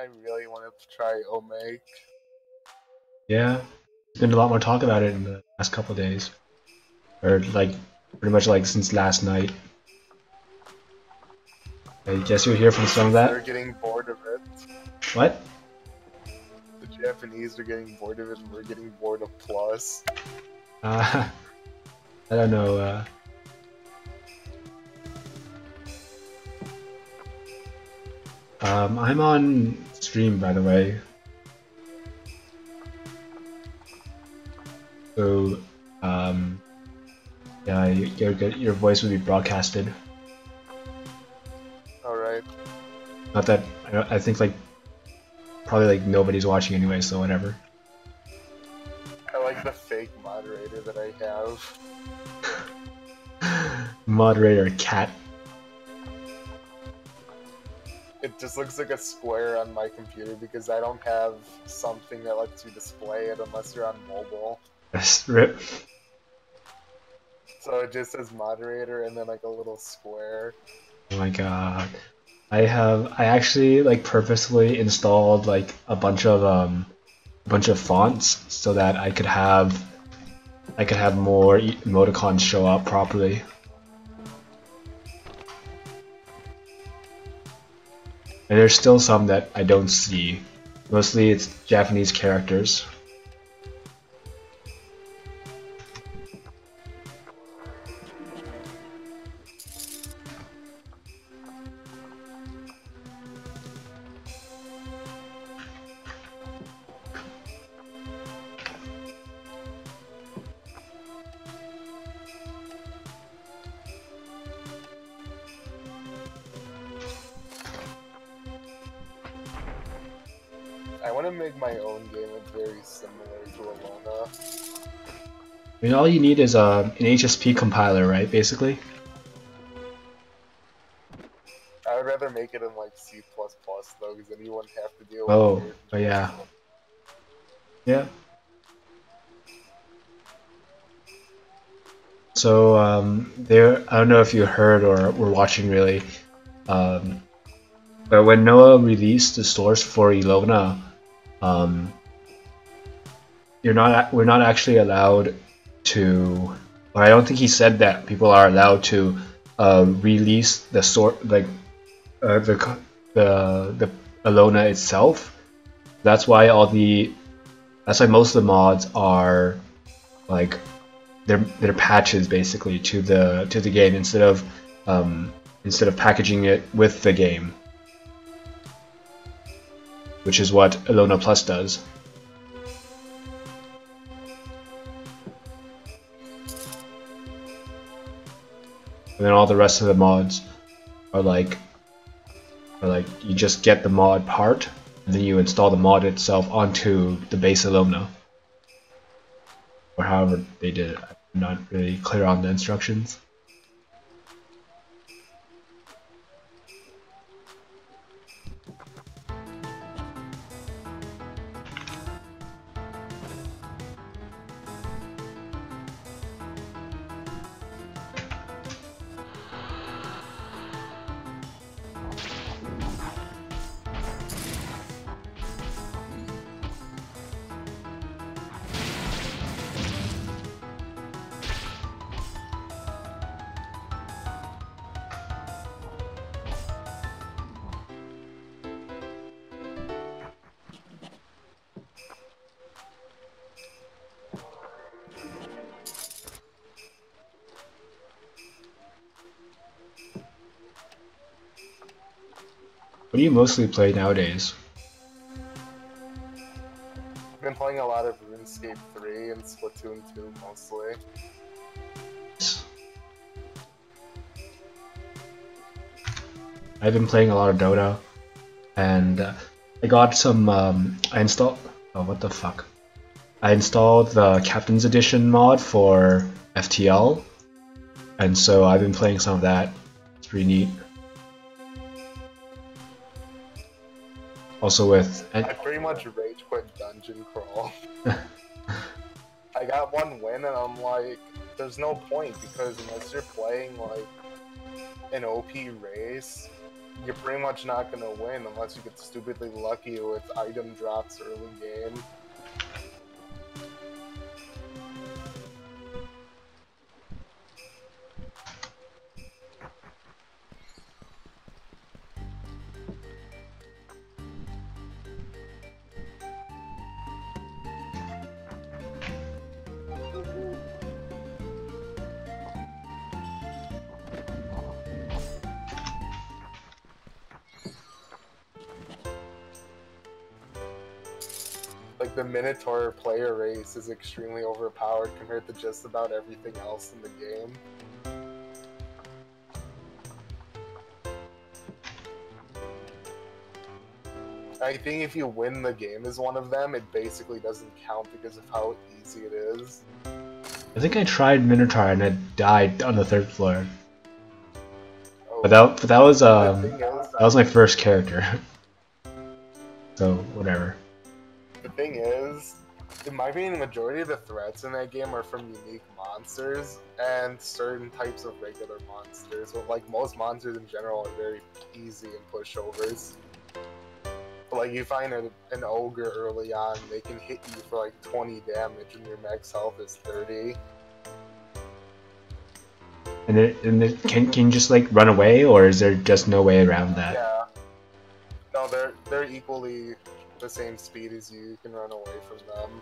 I really wanted to try Omeg. Yeah, there's been a lot more talk about it in the last couple of days, or like pretty much like since last night. I guess you'll hear from some of They're that. getting bored of it. What? The Japanese are getting bored of it, and we're getting bored of Plus. I don't know. I'm on stream, by the way. So, yeah, your voice will be broadcasted. Alright. Not that I think like probably like nobody's watching anyway, so whatever. I like the fake moderator that I have. Moderator cat. It just looks like a square on my computer because I don't have something that lets you display it unless you're on mobile. Rip. So it just says moderator and then like a little square. Oh my god. I actually like purposely installed like a bunch of fonts so that I could have more emoticons show up properly. And there's still some that I don't see. Mostly it's Japanese characters. I want to make my own game that's very similar to Alona. I mean, all you need is an HSP compiler, right? Basically. I would rather make it in like C++ though, because then you wouldn't have to deal with weird Oh yeah, stuff. yeah. So there, I don't know if you heard or were watching really, but when Noah released the source for Ilona, um, we're not actually allowed to, or I don't think he said that people are allowed to release the the Alona itself. That's why that's why most of the mods are like they're patches basically to the game instead of packaging it with the game, which is what Alona Plus does. And then all the rest of the mods are like you just get the mod part and then you install the mod itself onto the base Alona, or however they did it. I'm not really clear on the instructions. What do you mostly play nowadays? I've been playing a lot of RuneScape 3 and Splatoon 2 mostly. I've been playing a lot of Dota, and I got some. I installed. Oh, what the fuck! I installed the Captain's Edition mod for FTL, and so I've been playing some of that. It's pretty neat. Also with. I pretty much rage quit Dungeon Crawl. I got one win and I'm like, there's no point because unless you're playing like an OP race, you're pretty much not gonna win unless you get stupidly lucky with item drops early game. Like, the Minotaur player race is extremely overpowered compared to just about everything else in the game. I think if you win the game as one of them, it basically doesn't count because of how easy it is. I think I tried Minotaur and I died on the 3rd floor. Oh, But that was my first character. So whatever. The thing is, in my opinion, the majority of the threats in that game are from unique monsters and certain types of regular monsters. But like most monsters in general are very easy in pushovers. Like, you find an ogre early on, they can hit you for like 20 damage and your max health is 30. And can you just like run away, or is there just no way around that? Yeah. No, they're equally the same speed as you. You can run away from them.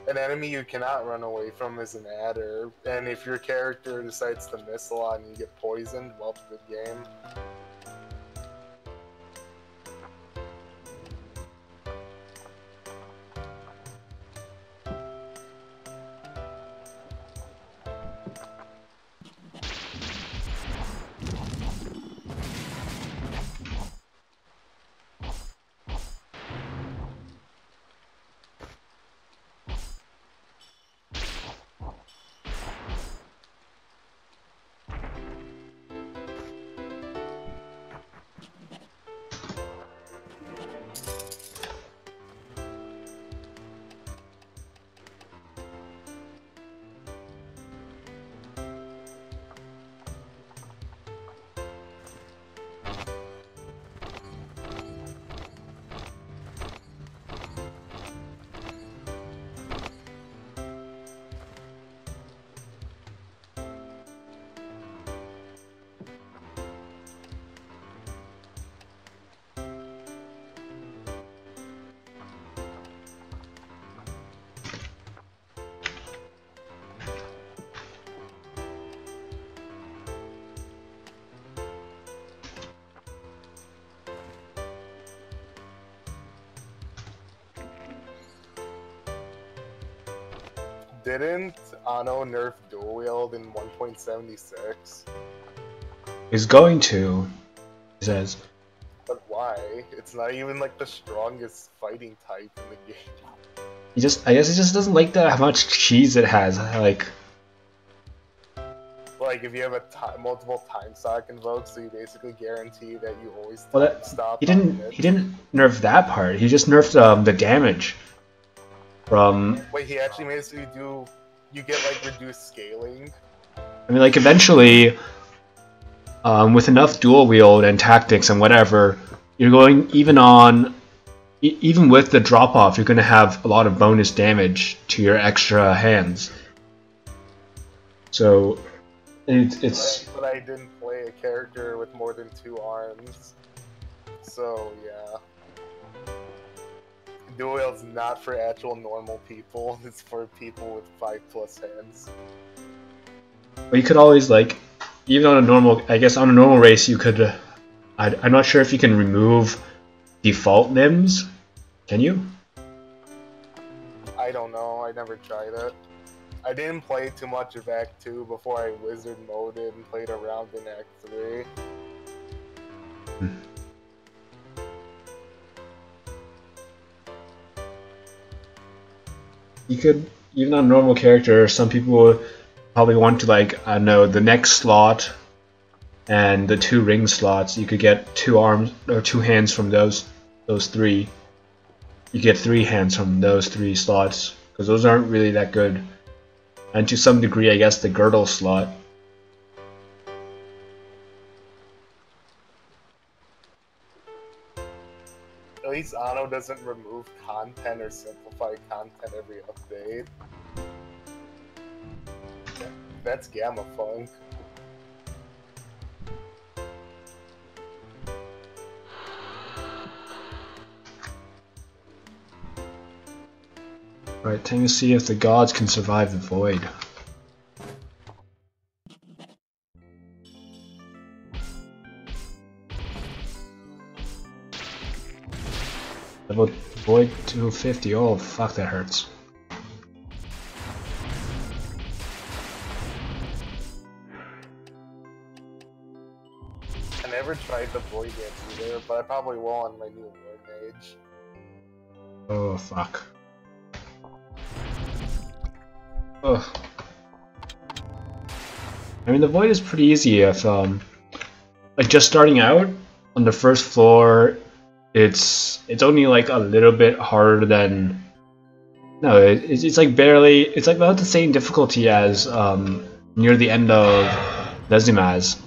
An enemy you cannot run away from is an adder, and if your character decides to miss a lot and you get poisoned, well, good game. Didn't Anno nerf dual wield in 1.76? He's going to, he says. But why? It's not even like the strongest fighting type in the game. I guess he just doesn't like how much cheese it has. Like, if you have multiple time stock invokes, so you basically guarantee that you always stop. He didn't nerf that part. He just nerfed the damage from. Wait, he actually made it so you get like reduced scaling. I mean, like eventually, with enough dual wield and tactics and whatever, you're going even with the drop off, you're going to have a lot of bonus damage to your extra hands. So. But I didn't play a character with more than 2 arms, so yeah. Dual wield's not for actual normal people, it's for people with 5+ hands. But you could always, like, even on a normal, I guess on a normal race you could, I'm not sure if you can remove default limbs, can you? I don't know, I never tried it. I didn't play too much of Act 2 before I wizard moded and played around in Act 3. You could, even on a normal character, some people would probably want to, like, I don't know, the neck slot and the 2 ring slots, you could get 2 arms or 2 hands from those 3. You get 3 hands from those 3 slots, because those aren't really that good. And to some degree, I guess, the girdle slot. least Anno doesn't remove content or simplify content every update. That's Gamma Funk. Right, time to see if the gods can survive the void. Level void 250, oh fuck, that hurts. I never tried the void yet either, but I probably will on my new War Mage. Oh fuck. Ugh. I mean, the void is pretty easy if, like, just starting out on the first floor, it's only like a little bit harder than. No, it's like barely. It's like about the same difficulty as near the end of Nezimaz.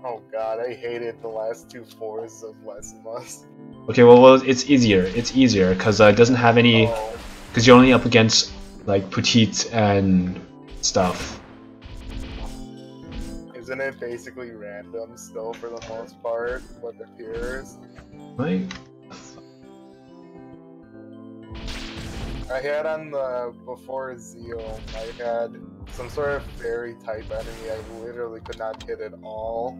Oh god, I hated the last 2 floors of Lesimus. Okay, well, it's easier. It's easier because it doesn't have any. Because you're only up against like Petite and stuff. Isn't it basically random still for the most part, what appears? Right? I had on the, before Zeal, I had some sort of fairy type enemy I literally could not hit at all.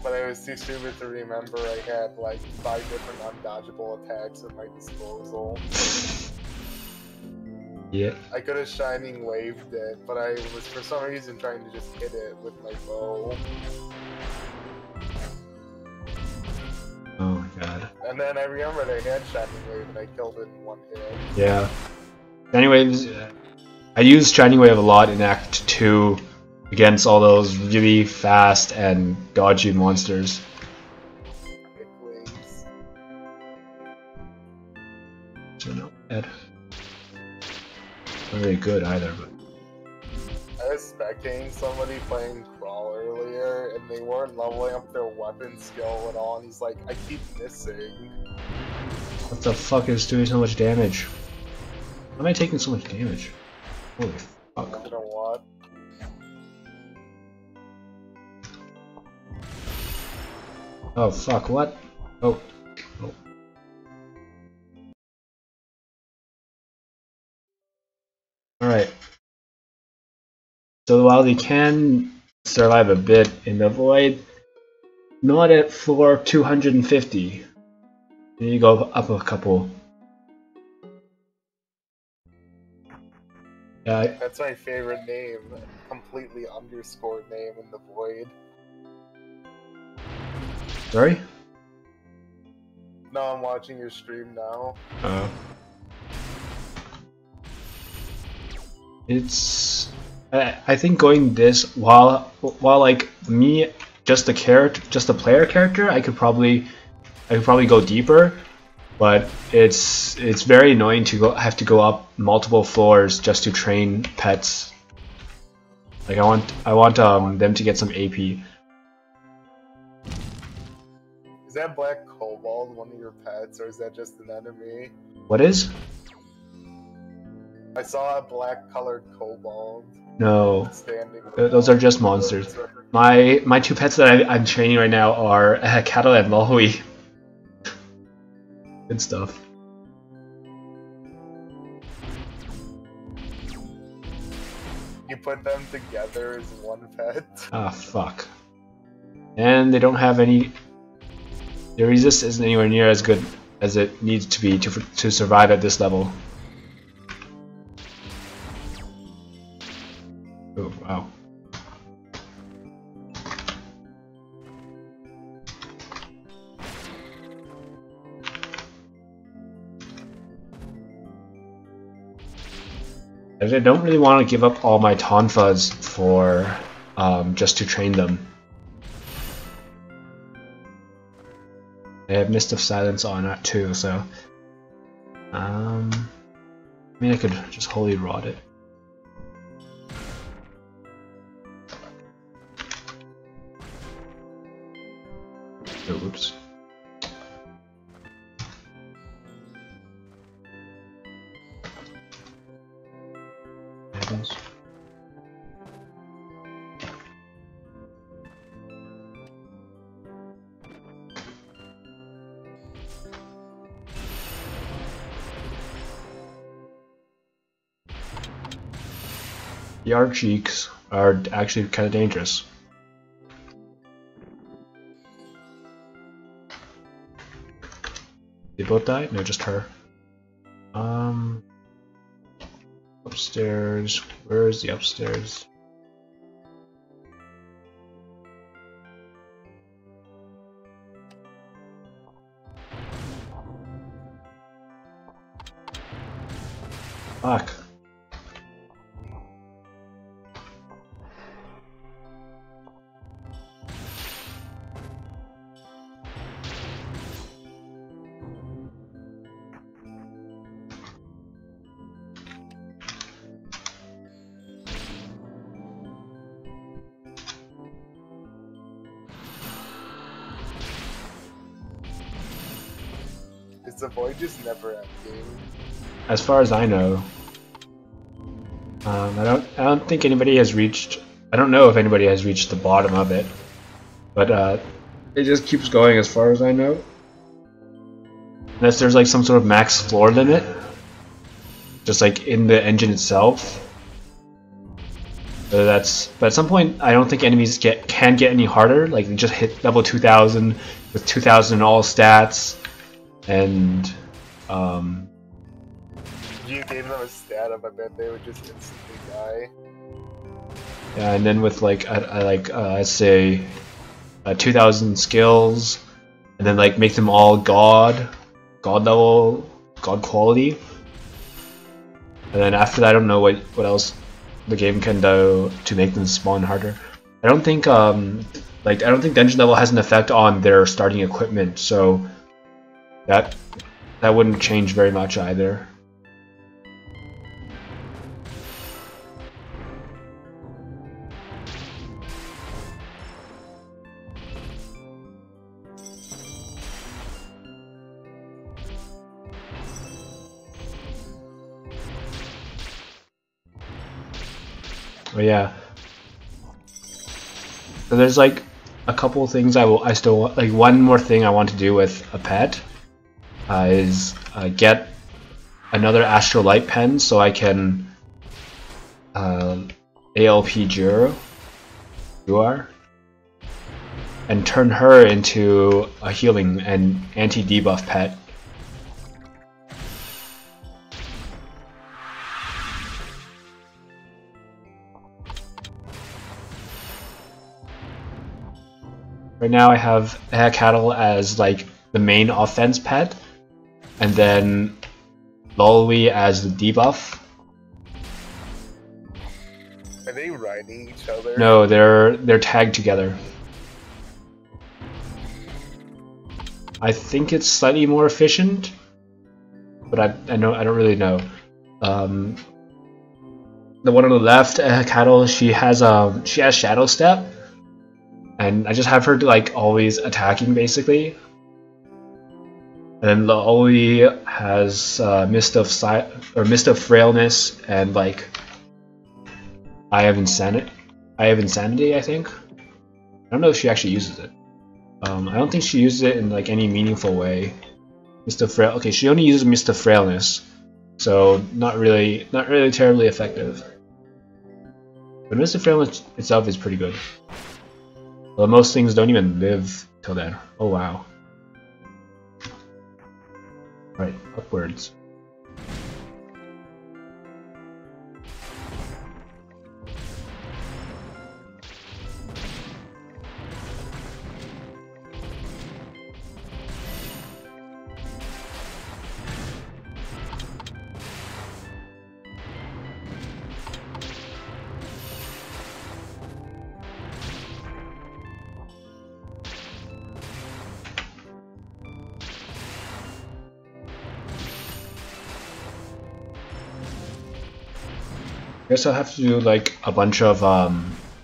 But I was too stupid to remember I had like 5 different undodgeable attacks at my disposal. Yeah. I could have Shining Waved it, but I was for some reason trying to just hit it with my bow. Oh my god. And then I remembered I had Shining Wave and I killed it in 1 hit. Yeah. Anyways, I used Shining Wave a lot in Act 2 against all those really fast and dodgy monsters. Wings. So not bad. Not very good either, but. I was spectating somebody playing Crawl earlier, and they weren't leveling up their weapon skill at all, and he's like, I keep missing. What the fuck is doing so much damage? Why am I taking so much damage? Holy fuck. You know what? Oh fuck, what? Oh. Oh. Alright. So while they can survive a bit in the void, not at floor 250. Then you go up a couple. Yeah. That's my favorite name. Completely underscored name in the void. Sorry? No, I'm watching your stream now. It's. I think going this while like me, just the player character, I could probably go deeper, but it's very annoying to have to go up multiple floors just to train pets. Like I want them to get some AP. Is that Black Kobold one of your pets, or is that just an enemy? What is? I saw a black colored kobold. No, Standing. those are just monsters. My 2 pets that I'm training right now are Cattle and Maui. Good stuff. You put them together as one pet. Ah, fuck. And they don't have any. Their resist isn't anywhere near as good as it needs to be to survive at this level. Oh, wow. I don't really want to give up all my Tonfas for just to train them. I have Mist of Silence on that too, so I mean I could just Holy Rod it. Oops. Happens. The Archeeks are actually kind of dangerous. They both died? No, just her. Upstairs. Where is the upstairs? Fuck. Is the void just never ending? As far as I know, I don't think anybody has reached. I don't know if anybody has reached the bottom of it, but it just keeps going as far as I know. Unless there's like some sort of max floor limit, just like in the engine itself. So but at some point, I don't think enemies can get any harder. Like they just hit level 2000 with 2000 in all stats, and You gave them a stat up, I bet they would just instantly die. yeah, and then with like I say 2000 skills, and then like make them all god level, god quality, and then after that I don't know what else the game can do to make them spawn harder. I don't think dungeon level has an effect on their starting equipment, so that wouldn't change very much either. Oh yeah. So there's like a couple things I still like. One more thing I want to do with a pet is get another Astral Light pen so I can ALP Juro, and turn her into a healing and anti-debuff pet. Right now I have Cattle as like the main offense pet, and then Lolly as the debuff. Are they riding each other? No, they're tagged together. I think it's slightly more efficient, but I don't really know. The one on the left, Cattle, she has Shadow Step. And I just have her to like always attacking basically. And then Lolly has Mist of Frailness and like Eye of Insanity, I think. I don't know if she actually uses it. I don't think she uses it in like any meaningful way. Mist of Frail. Okay, she only uses Mist of Frailness, so not really terribly effective. But Mist of Frailness itself is pretty good. Well, most things don't even live till then. Oh wow. Right, upwards. I guess I'll have to do like a bunch of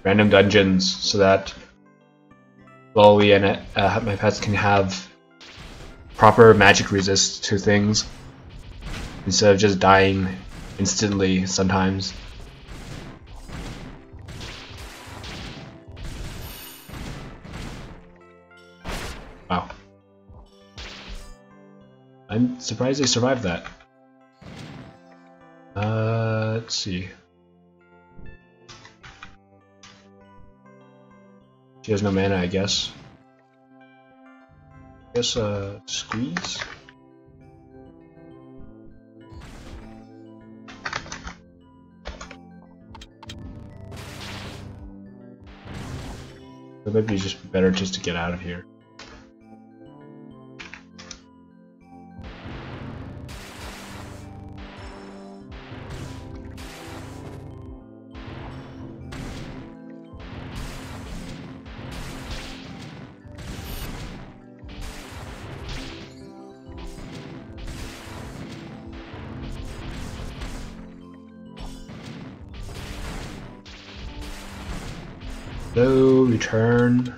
random dungeons so that slowly, and my pets can have proper magic resist to things instead of just dying instantly sometimes. Wow. I'm surprised they survived that. Let's see. She has no mana, I guess. Squeeze? It might be just better just to get out of here. Hello, return.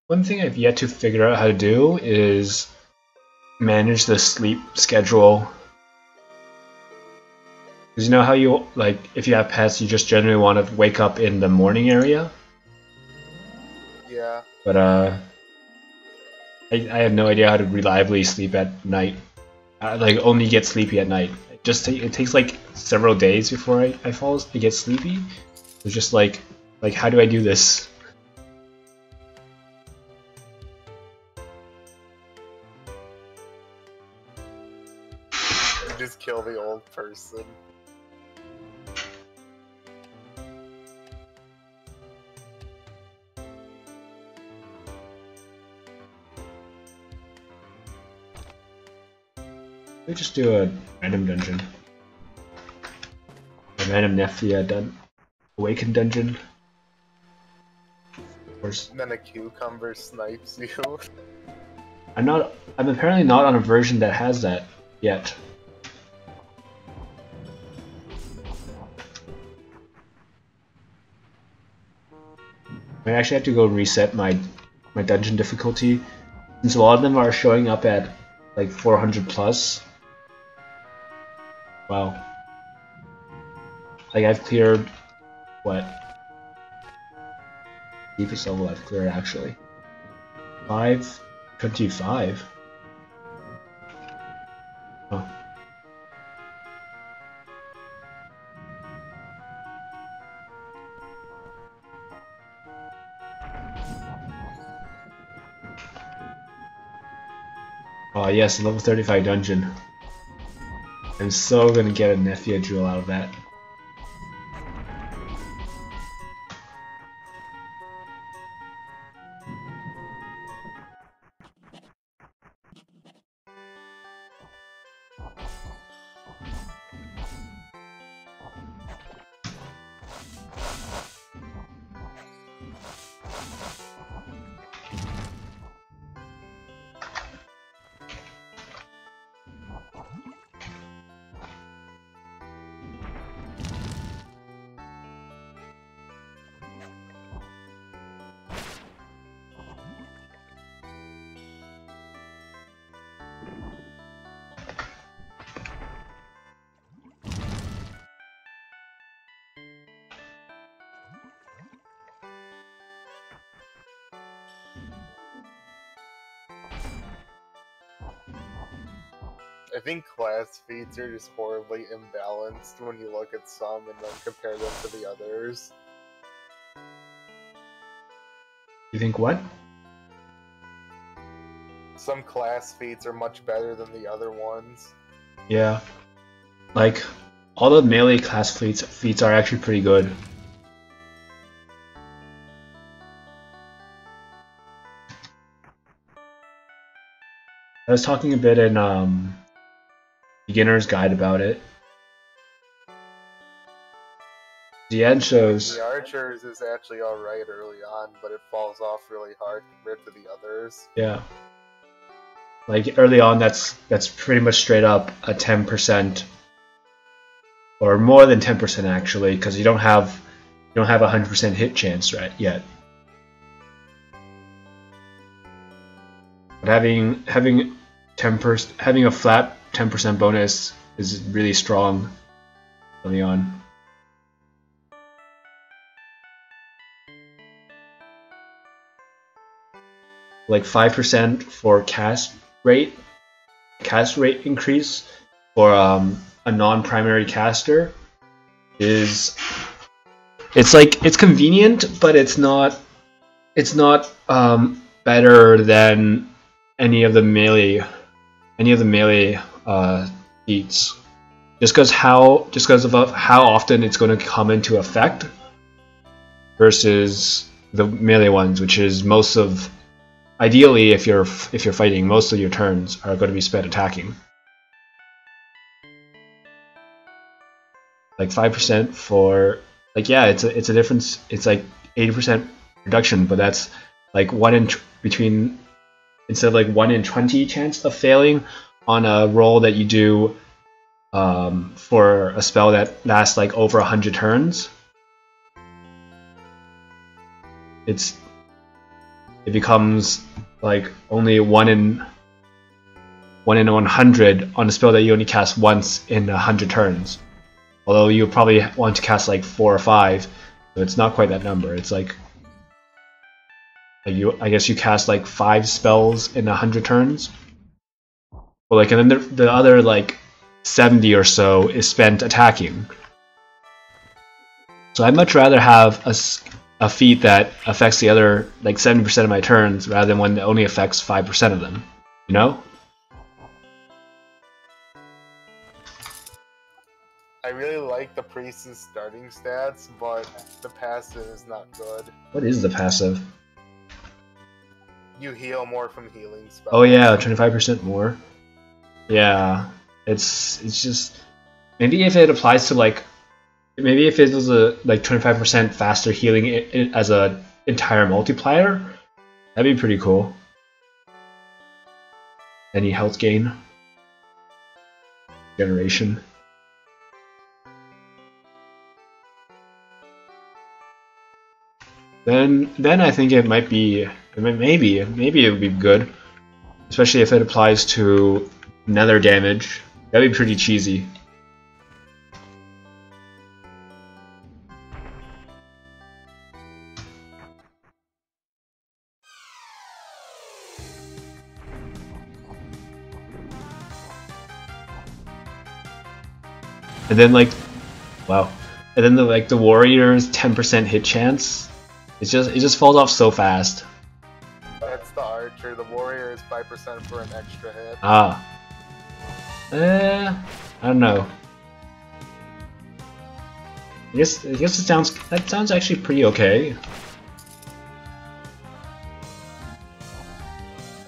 One thing I've yet to figure out how to do is manage the sleep schedule. Because you know how you, like, if you have pets, you just generally want to wake up in the morning area? Yeah. But, I have no idea how to reliably sleep at night. Like, only get sleepy at night. It takes, like, several days before I get sleepy. It's just like, how do I do this? Just kill the old person. We just do a random dungeon. A random Nephthia Awakened dungeon. Of course. And then a cucumber snipes you. I'm apparently not on a version that has that yet. I actually have to go reset my dungeon difficulty, since a lot of them are showing up at like 400 plus. Wow. Like I've cleared what? Deepest level I've cleared actually. 525. Oh. Oh yes, level 35 dungeon. I'm so gonna get a Nephthia jewel out of that. I think class feats are just horribly imbalanced when you look at some and then compare them to the others. You think what? Some class feats are much better than the other ones. Yeah. Like, all the melee class feats are actually pretty good. I was talking a bit in Beginner's Guide about it. The end shows... The Archers is actually alright early on, but it falls off really hard compared to the others. Yeah. Like, early on, that's pretty much straight up a 10%, or more than 10% actually, because you don't have a 100% hit chance right yet. But having a flat 10% bonus is really strong early on. Like 5% for cast rate increase for a non-primary caster is it's convenient, but it's not better than any of the melee feats, just because of how often it's going to come into effect versus the melee ones, which is ideally, if you're fighting, most of your turns are going to be spent attacking. Like 5% for, like, yeah, it's a difference. It's like 80% reduction, but that's like instead of like 1 in 20 chance of failing on a roll that you do for a spell that lasts like over 100 turns. It becomes like only 1 in 100 on a spell that you only cast once in 100 turns. Although you probably want to cast like 4 or 5, so it's not quite that number. It's like I guess you cast like 5 spells in 100 turns. Well, like, and then the other like 70 or so is spent attacking. So I'd much rather have a feat that affects the other like 70% of my turns rather than one that only affects 5% of them. You know? I really like the Priest's starting stats, but the passive is not good. What is the passive? You heal more from healing spells. Oh yeah, 25% more. Yeah, it's just, maybe if it applies to like, maybe if it was a like 25% faster healing as a entire multiplier, that'd be pretty cool. Any health gain? Generation. Then I think it might be, maybe it would be good, especially if it applies to nether damage. That'd be pretty cheesy. And then like, wow, and then the warrior's 10% hit chance. It just falls off so fast. That's the archer. The warrior is 5% for an extra hit. Ah. I don't know. I guess that sounds actually pretty okay.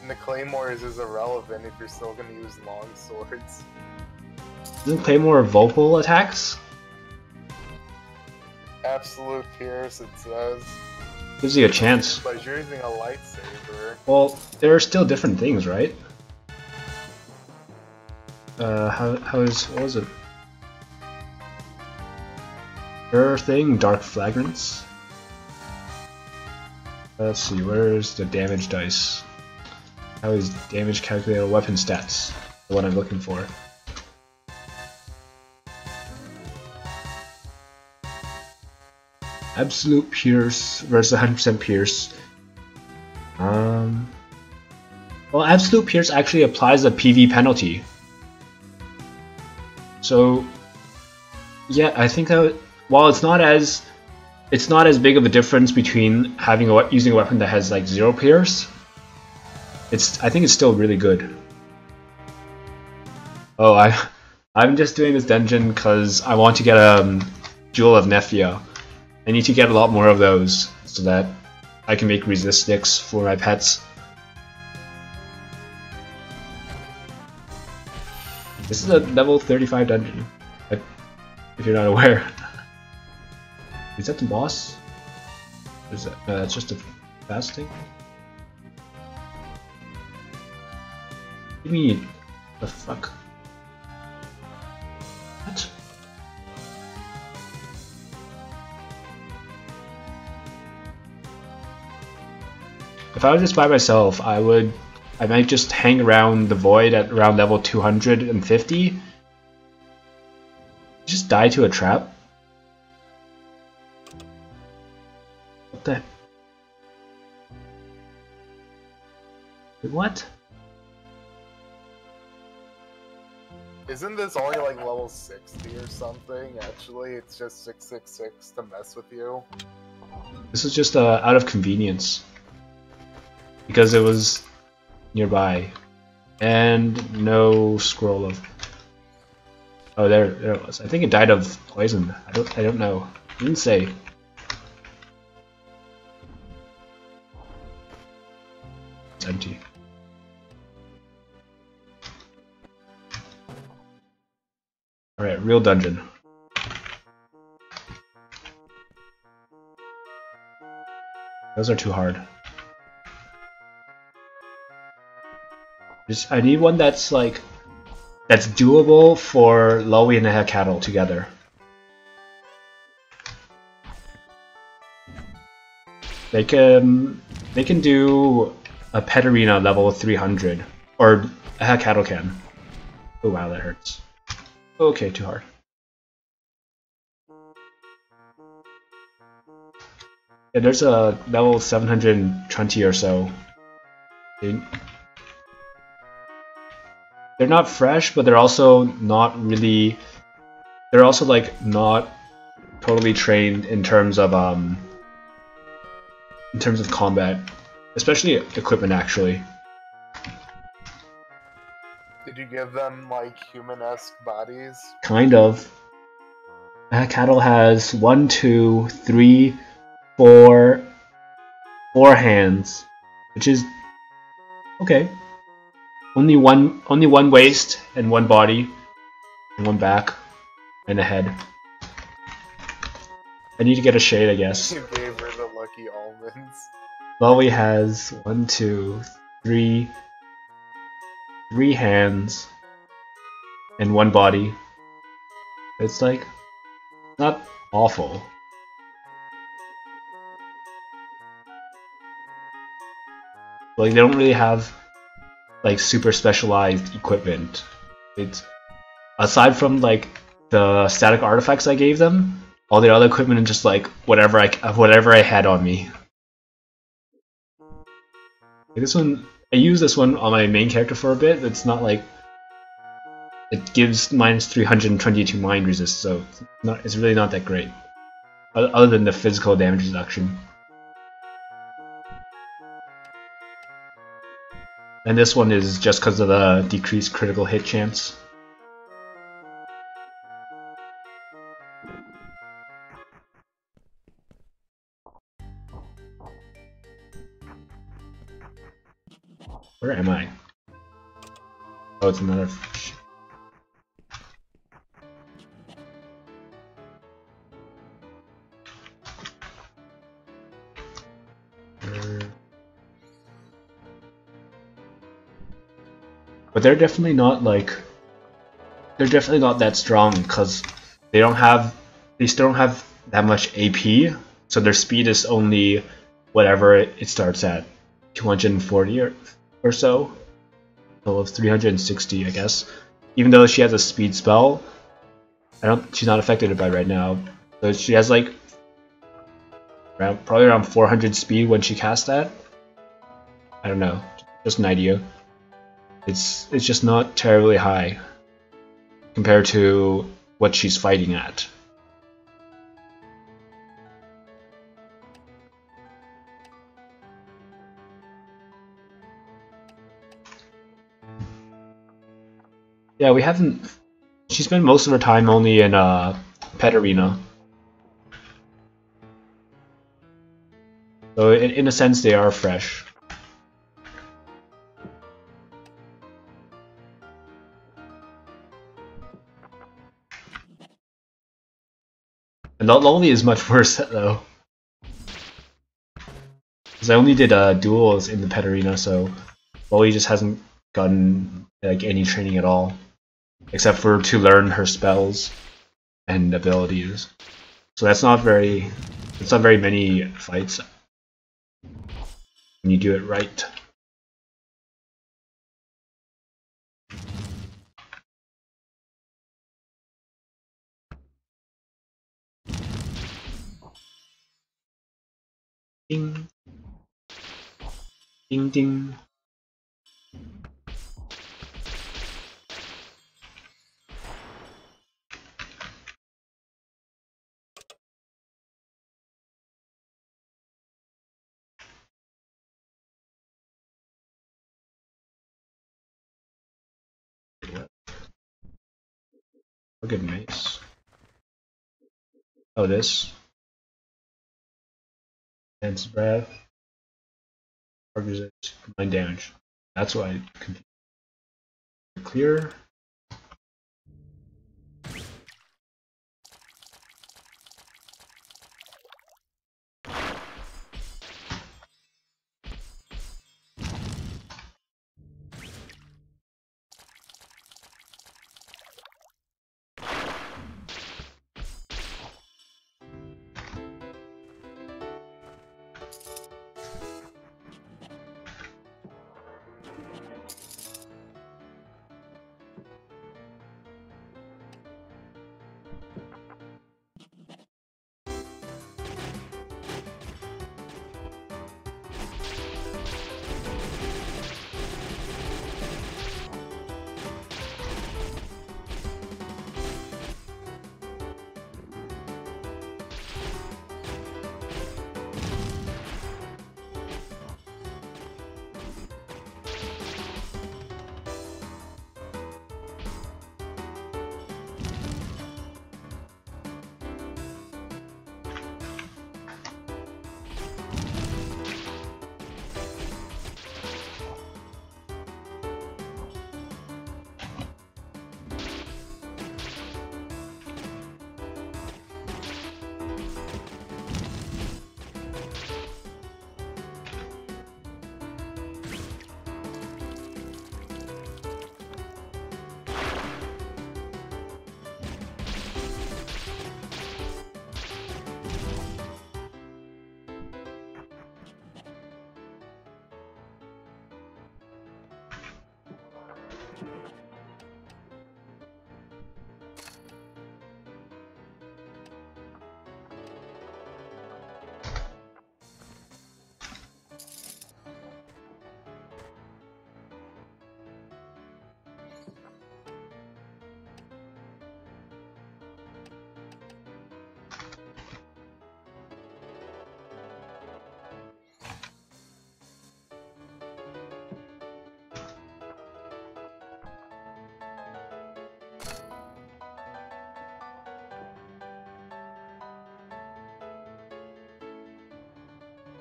And the claymores is irrelevant if you're still gonna use long swords. Doesn't claymore vocal attacks? Absolute pierce, it says. Gives you a chance. But you're using a lightsaber. Well, there are still different things, right? What was it? Her thing, Dark Flagrance. Let's see, where's the damage dice? How is damage calculated? Weapon stats, the one I'm looking for. Absolute Pierce versus 100% Pierce. Well, Absolute Pierce actually applies a PV penalty. So yeah, I think that while it's not as big of a difference between having using a weapon that has like 0 pierce, I think it's still really good. Oh, I'm just doing this dungeon because I want to get a Jewel of Nephia. I need to get a lot more of those so that I can make resist sticks for my pets. This is a level 35 dungeon, if you're not aware. Is that the boss? Is that, no, that's just a fast thing? What do you mean? The fuck? What? If I was just by myself, I might just hang around the void at around level 250. Just die to a trap. What the? What? Isn't this only like level 60 or something? Actually, it's just 666 to mess with you. This is just out of convenience. Because it was nearby. And no scroll of... Oh, there it was. I think it died of poison. I don't know. It didn't say. It's empty. Alright, real dungeon. Those are too hard. I need one that's like that's doable for Lowy and Hecatl together. They can do a pet arena level 300, or a Hecatl can. Oh wow, that hurts. Okay, too hard. Yeah, there's a level 720 or so. They're not fresh, but they're also not really. They're also like not totally trained in terms of combat, especially equipment. Actually, did you give them like human-esque bodies? Kind of. Cattle has 1, 2, 3, 4 hands, which is okay. Only one waist and one body, and one back, and a head. I need to get a shade, I guess. You gave her the lucky almonds. Lolly has 1, 2, 3 hands, and one body. It's like not awful. Like they don't really have like super specialized equipment. It's aside from like the static artifacts I gave them, all the other equipment is just like whatever I had on me. Like this one, I use this one on my main character for a bit. It's not like it gives minus 322 mind resist, so it's really not that great. Other than the physical damage reduction. And this one is just because of the decreased critical hit chance. Where am I? Oh, it's another fish. But they're definitely not that strong because they still don't have that much AP, so their speed is only whatever it starts at, 240 or so. So of 360, I guess. Even though she has a speed spell, she's not affected by it right now. So she has like probably around 400 speed when she casts that. I don't know, just an idea. It's just not terribly high. compared to what she's fighting at. Yeah, we haven't. She spent most of her time only in Pet Arena. So in a sense, they are fresh. And Lonely is much worse though. Because I only did duels in the Pet Arena, so Loli just hasn't gotten like any training at all, except for to learn her spells and abilities. So that's not very. It's not very many fights when you do it right. Ding, ding, ding. Look at mace. Oh, this. Dance breath. Resist 9 damage. That's why I confused. Clear.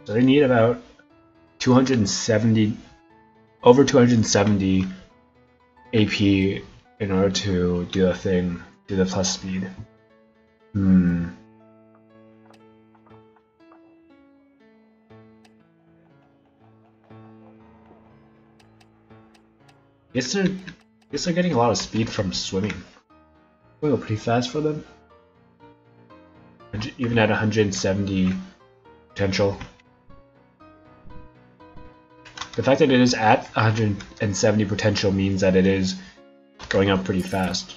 So they need about 270, over 270 AP in order to do the thing, do the plus speed. Guess they're getting a lot of speed from swimming. Going pretty fast for them. Even at 170 potential. The fact that it is at 170 potential means that it is going up pretty fast.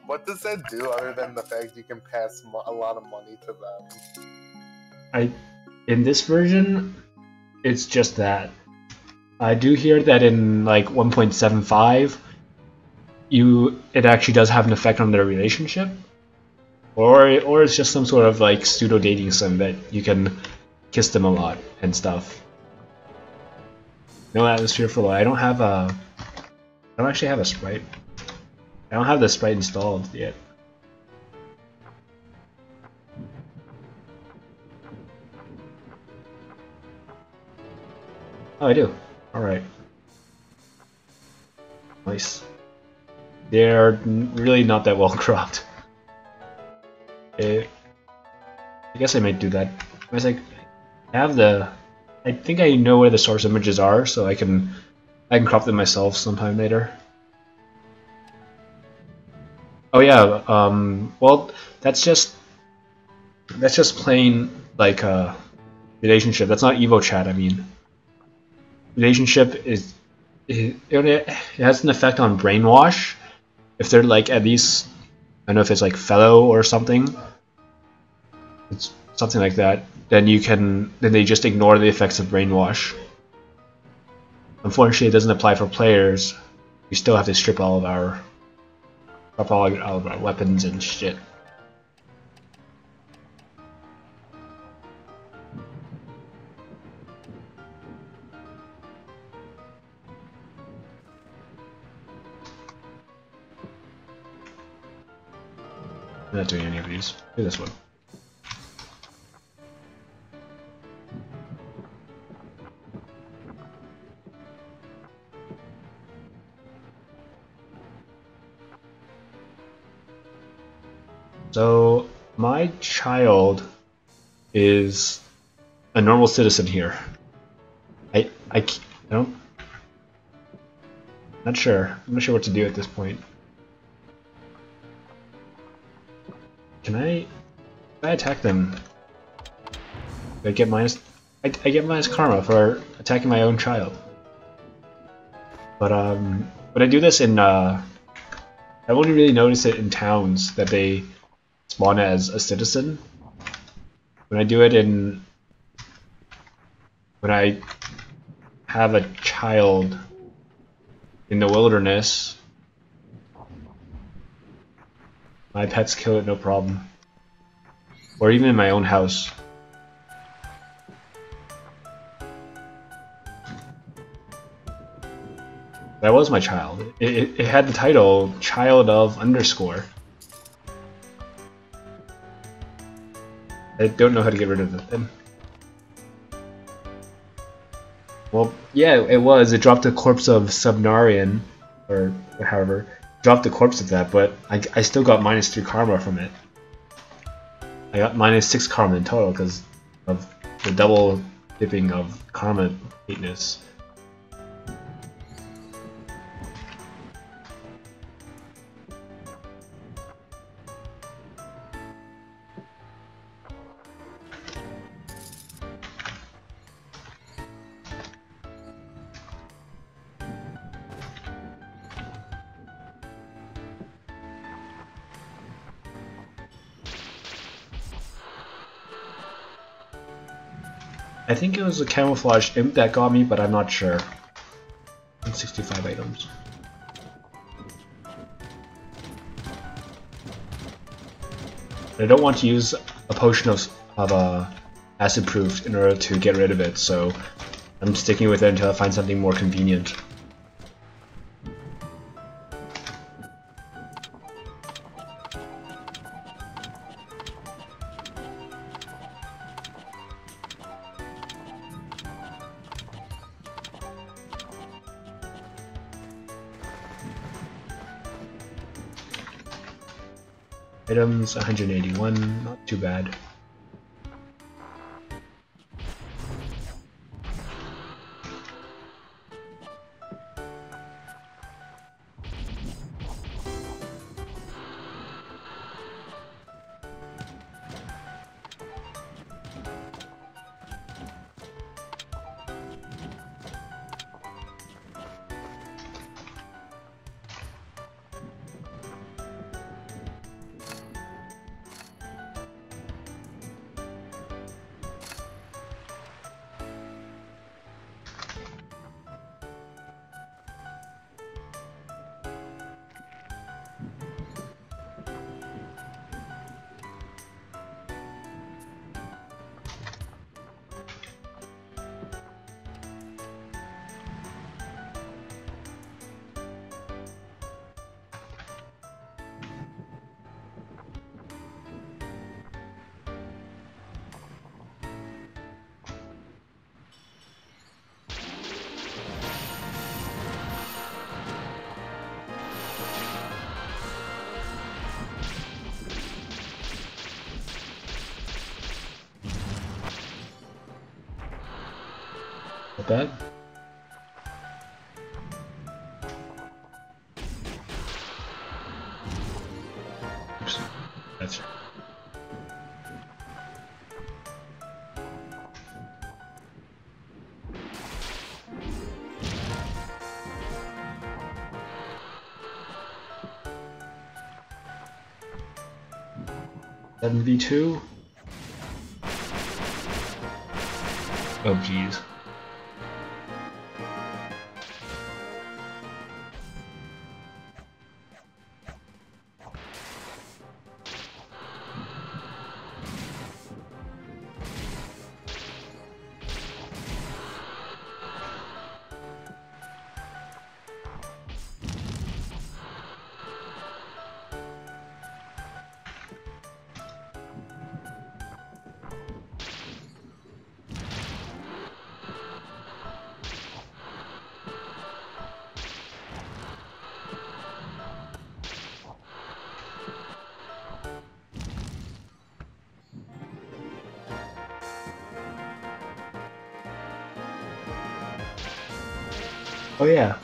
What does that do other than the fact you can pass a lot of money to them? In this version, it's just that. I do hear that in like 1.75, it actually does have an effect on their relationship, or it's just some sort of like pseudo dating sim that you can kiss them a lot and stuff. No atmosphere flow. I don't actually have a sprite. I don't have the sprite installed yet. Oh, I do. Alright. Nice. They're really not that well cropped. I guess I might do that. I was like, I think I know where the source images are, so I can crop them myself sometime later. Oh yeah, well, that's just plain like relationship. That's not Evo chat. I mean, relationship is it has an effect on brainwash. If they're like at least, I don't know if it's like fellow or something. It's something like that. Then they just ignore the effects of brainwash. Unfortunately, it doesn't apply for players. We still have to strip all of our weapons and shit. I'm not doing any of these. Do this one. So, my child is a normal citizen here. I don't. Not sure. I'm not sure what to do at this point. Can I attack them? I get minus. I get minus karma for attacking my own child. But when I do this in I only really notice it in towns that they spawn as a citizen. When I do it when I have a child in the wilderness, my pets kill it no problem. Or even in my own house. That was my child. It had the title Child of _. I don't know how to get rid of it then. Well, yeah, it was. It dropped the corpse of Subnarian, or however. Dropped the corpse of that, but I still got -3 karma from it. I got -6 karma in total because of the double dipping of karma hateness. I think it was a camouflage imp that got me, but I'm not sure. 65 items. I don't want to use a potion of acid proof in order to get rid of it, so I'm sticking with it until I find something more convenient. Items 181, not too bad. Not bad. Oops. That's right. Seven v2. Oh jeez. Oh yeah,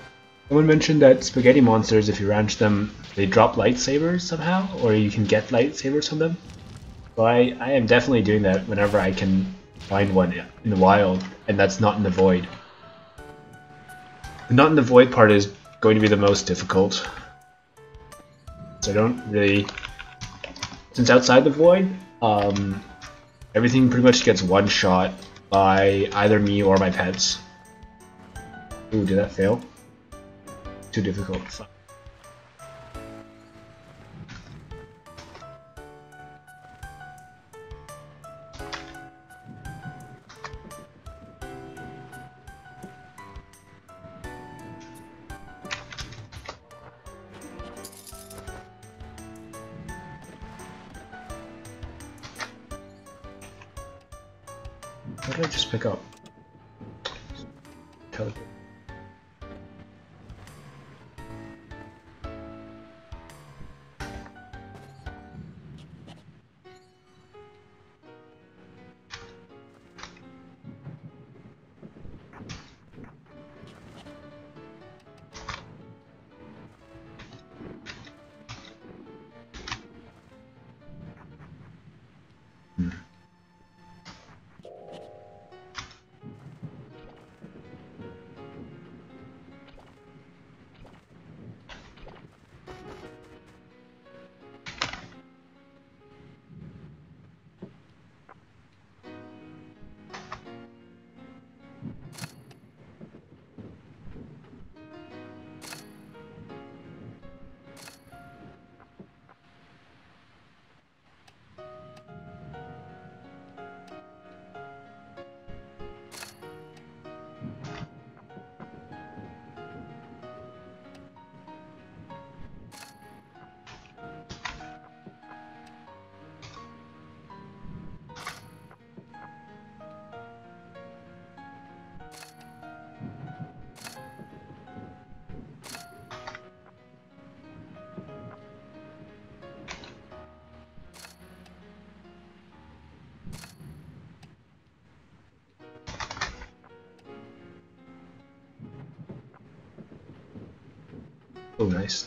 someone mentioned that spaghetti monsters, if you ranch them, they drop lightsabers somehow, or you can get lightsabers from them. Well, I am definitely doing that whenever I can find one in the wild, and that's not in the void. The not in the void part is going to be the most difficult. So I don't really... Since outside the void, everything pretty much gets one-shot by either me or my pets. Ooh, did that fail? Too difficult. Fuck. What did I just pick up? Teleport. Oh, nice.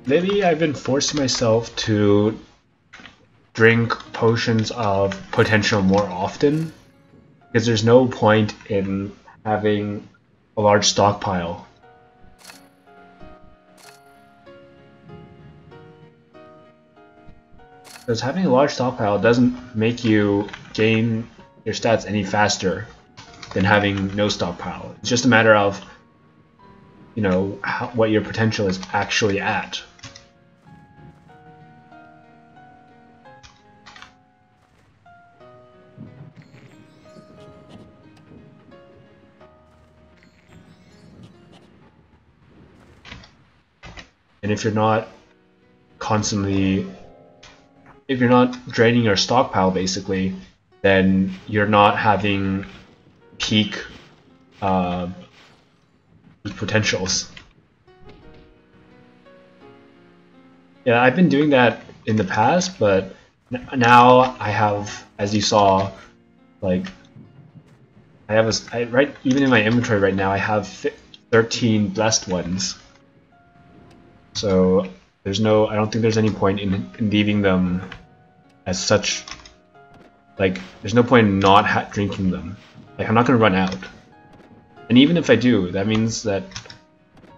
Lately, I've been forcing myself to drink potions of potential more often, because there's no point in having a large stockpile. Because having a large stockpile doesn't make you gain your stats any faster than having no stockpile. It's just a matter of, you know, what your potential is actually at. And if you're not constantly, if you're not draining your stockpile basically, then you're not having peak potentials. Yeah, I've been doing that in the past, but now I have, as you saw, like I have right even in my inventory right now I have 13 blessed ones. So I don't think there's any point in leaving them as such. Like, there's no point in not drinking them. Like, I'm not gonna run out. And even if I do, that means that,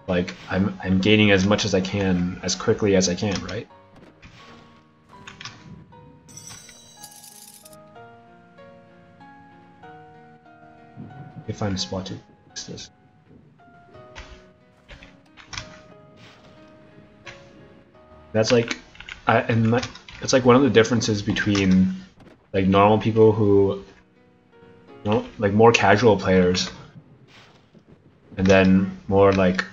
like, I'm gaining as much as I can, as quickly as I can, right? Okay, find a spot to fix this. That's like, it's like one of the differences between like normal people who, you know, like more casual players, and then more like,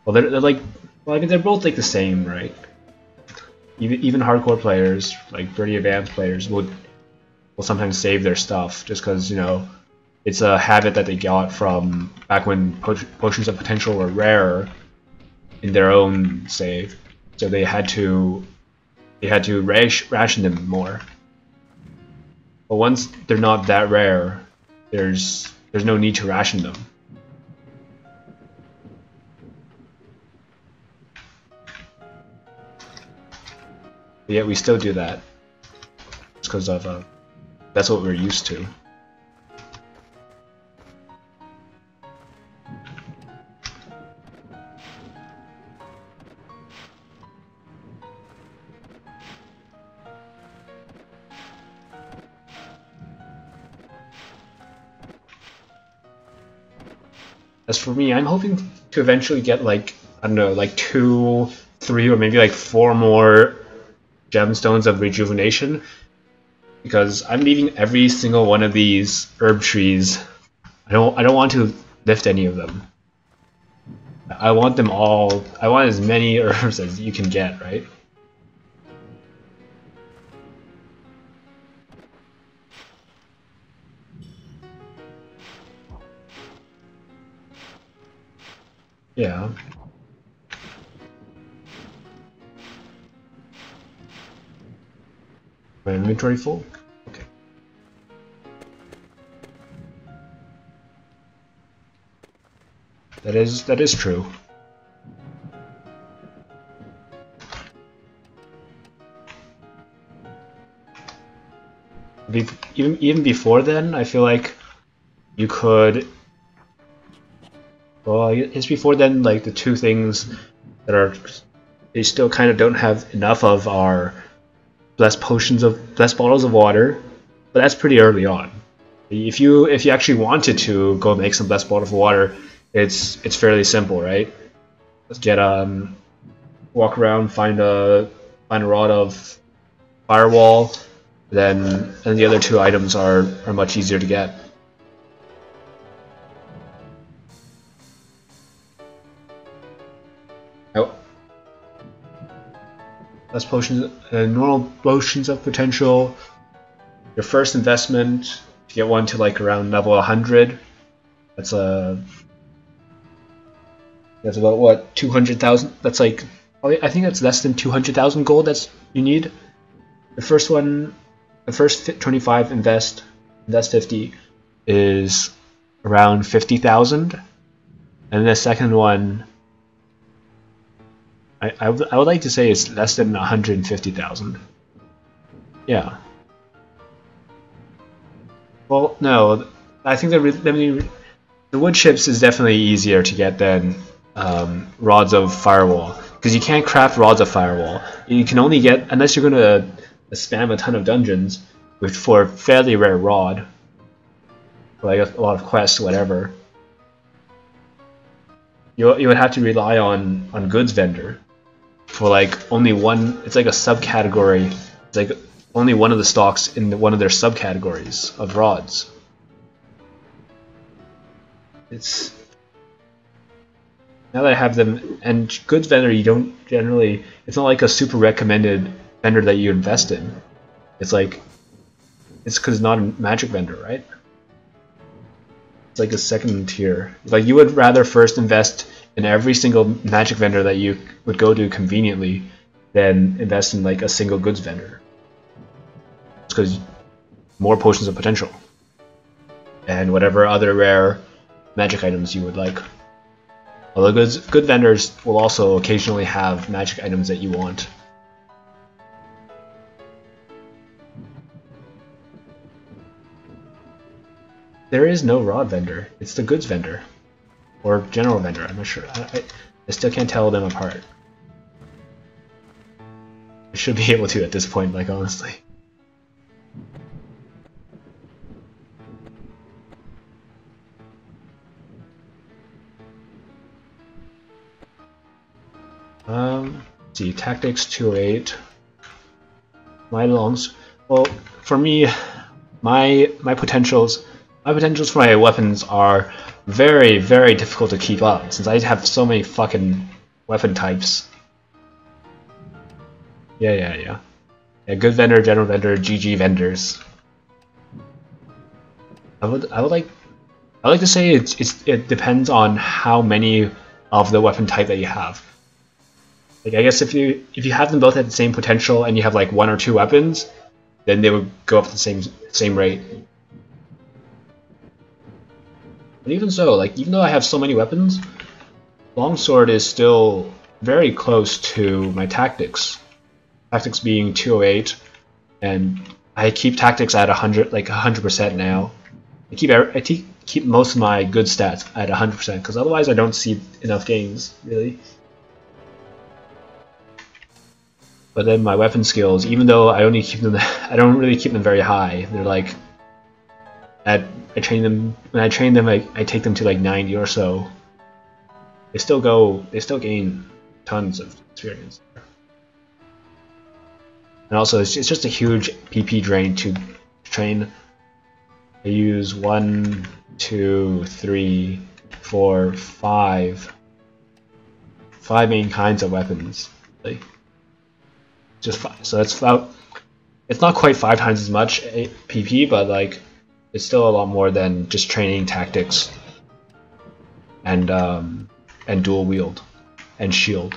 well, they're like, well, I mean, they're both like the same, right? Even hardcore players, like pretty advanced players, will sometimes save their stuff just because, you know, it's a habit that they got from back when potions of potential were rarer in their own save. So they had to ration them more. But once they're not that rare, there's no need to ration them. But yet we still do that. It's because of that's what we're used to. As for me, I'm hoping to eventually get like, I don't know, like 2, 3, or maybe like 4 more gemstones of rejuvenation, because I'm leaving every single one of these herb trees. I don't want to lift any of them. I want them all. I want as many herbs as you can get, right? Yeah. My inventory full? Okay. That is true. Even before then, I feel like you could. Well, it's before then, like the two things that they still kind of don't have enough of are blessed bottles of water, but that's pretty early on. If you actually wanted to go make some blessed bottles of water, it's fairly simple, right? Let's get walk around, find a rod of firewall, and the other two items are much easier to get. Less potions, normal potions of potential. Your first investment to get one to like around level 100. That's about what, 200,000. That's like, I think that's less than 200,000 gold. That's you need. The first one, the first 25 invest 50 is around 50,000, and the second one, I would like to say it's less than 150,000. Yeah. Well, no, I think the wood chips is definitely easier to get than rods of firewall, because you can't craft rods of firewall. You can only get, unless you're gonna spam a ton of dungeons for a fairly rare rod, like a lot of quests, whatever. You would have to rely on goods vendor for like only one. It's like a subcategory. It's like only one of the stocks in one of their subcategories of rods. It's now that I have them, and goods vendor, you don't generally. It's not like a super recommended vendor that you invest in. It's like it's because it's not a magic vendor, right? It's like a second tier. Like you would rather first invest in every single magic vendor that you would go to conveniently, than invest in like a single goods vendor. It's because more potions of potential and whatever other rare magic items you would like. Although good vendors will also occasionally have magic items that you want. There is no rod vendor. It's the goods vendor. Or general vendor, I'm not sure. I still can't tell them apart. I should be able to at this point, like honestly. Let's see, tactics 208. My longs. Well, for me, my potentials for my weapons are very, very difficult to keep up since I have so many fucking weapon types. Yeah, good vendor, general vendor, GG vendors. I would like to say it depends on how many of the weapon type that you have. Like I guess if you have them both at the same potential and you have like 1 or 2 weapons, then they would go up the same rate. But even so, like even though I have so many weapons, longsword is still very close to my tactics. Tactics being 208, and I keep tactics at 100% now. I keep most of my good stats at 100% because otherwise I don't see enough gains really. But then my weapon skills, even though I don't really keep them very high. They're like when I train them, I take them to like 90 or so. They still gain tons of experience. And also, it's just a huge PP drain to train. I use 1, 2, 3, 4, 5 main kinds of weapons. Like, just 5. So that's about. It's not quite 5 times as much PP, but like, it's still a lot more than just training tactics and dual wield and shield.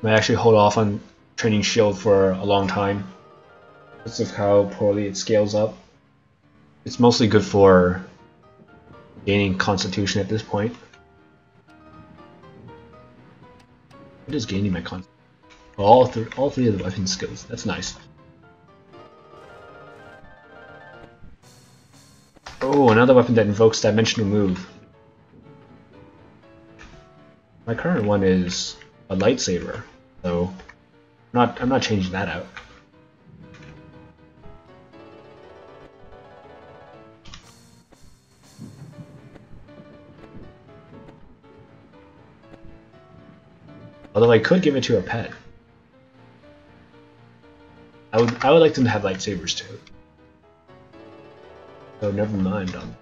I might actually hold off on training shield for a long time because of how poorly it scales up. It's mostly good for gaining constitution at this point. It is gaining my constitution. All three of the weapon skills. That's nice. Oh, another weapon that invokes dimensional move. My current one is a lightsaber, so I'm not changing that out. Although I could give it to a pet. I would like them to have lightsabers too. So never mind on.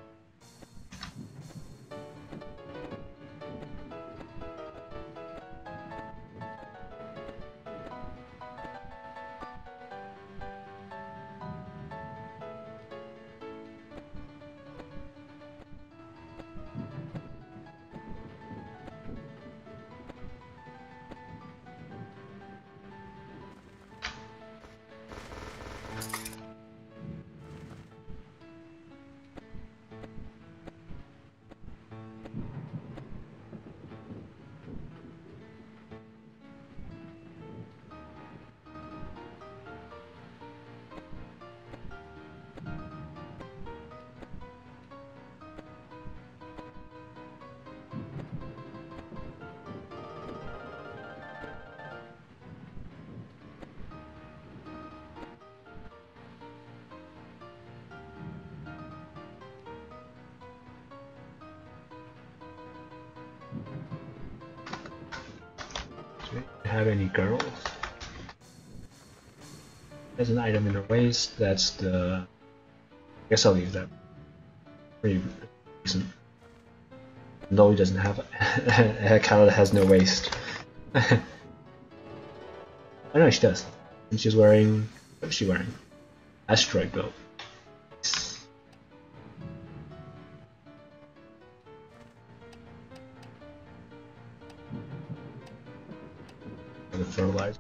Have any girls? There's an item in her waist. That's the. I guess I'll leave that. Pretty decent. No, he doesn't have. Kala has no waist. I know she does. And she's wearing. What is she wearing? Asteroid belt. the fertilizer.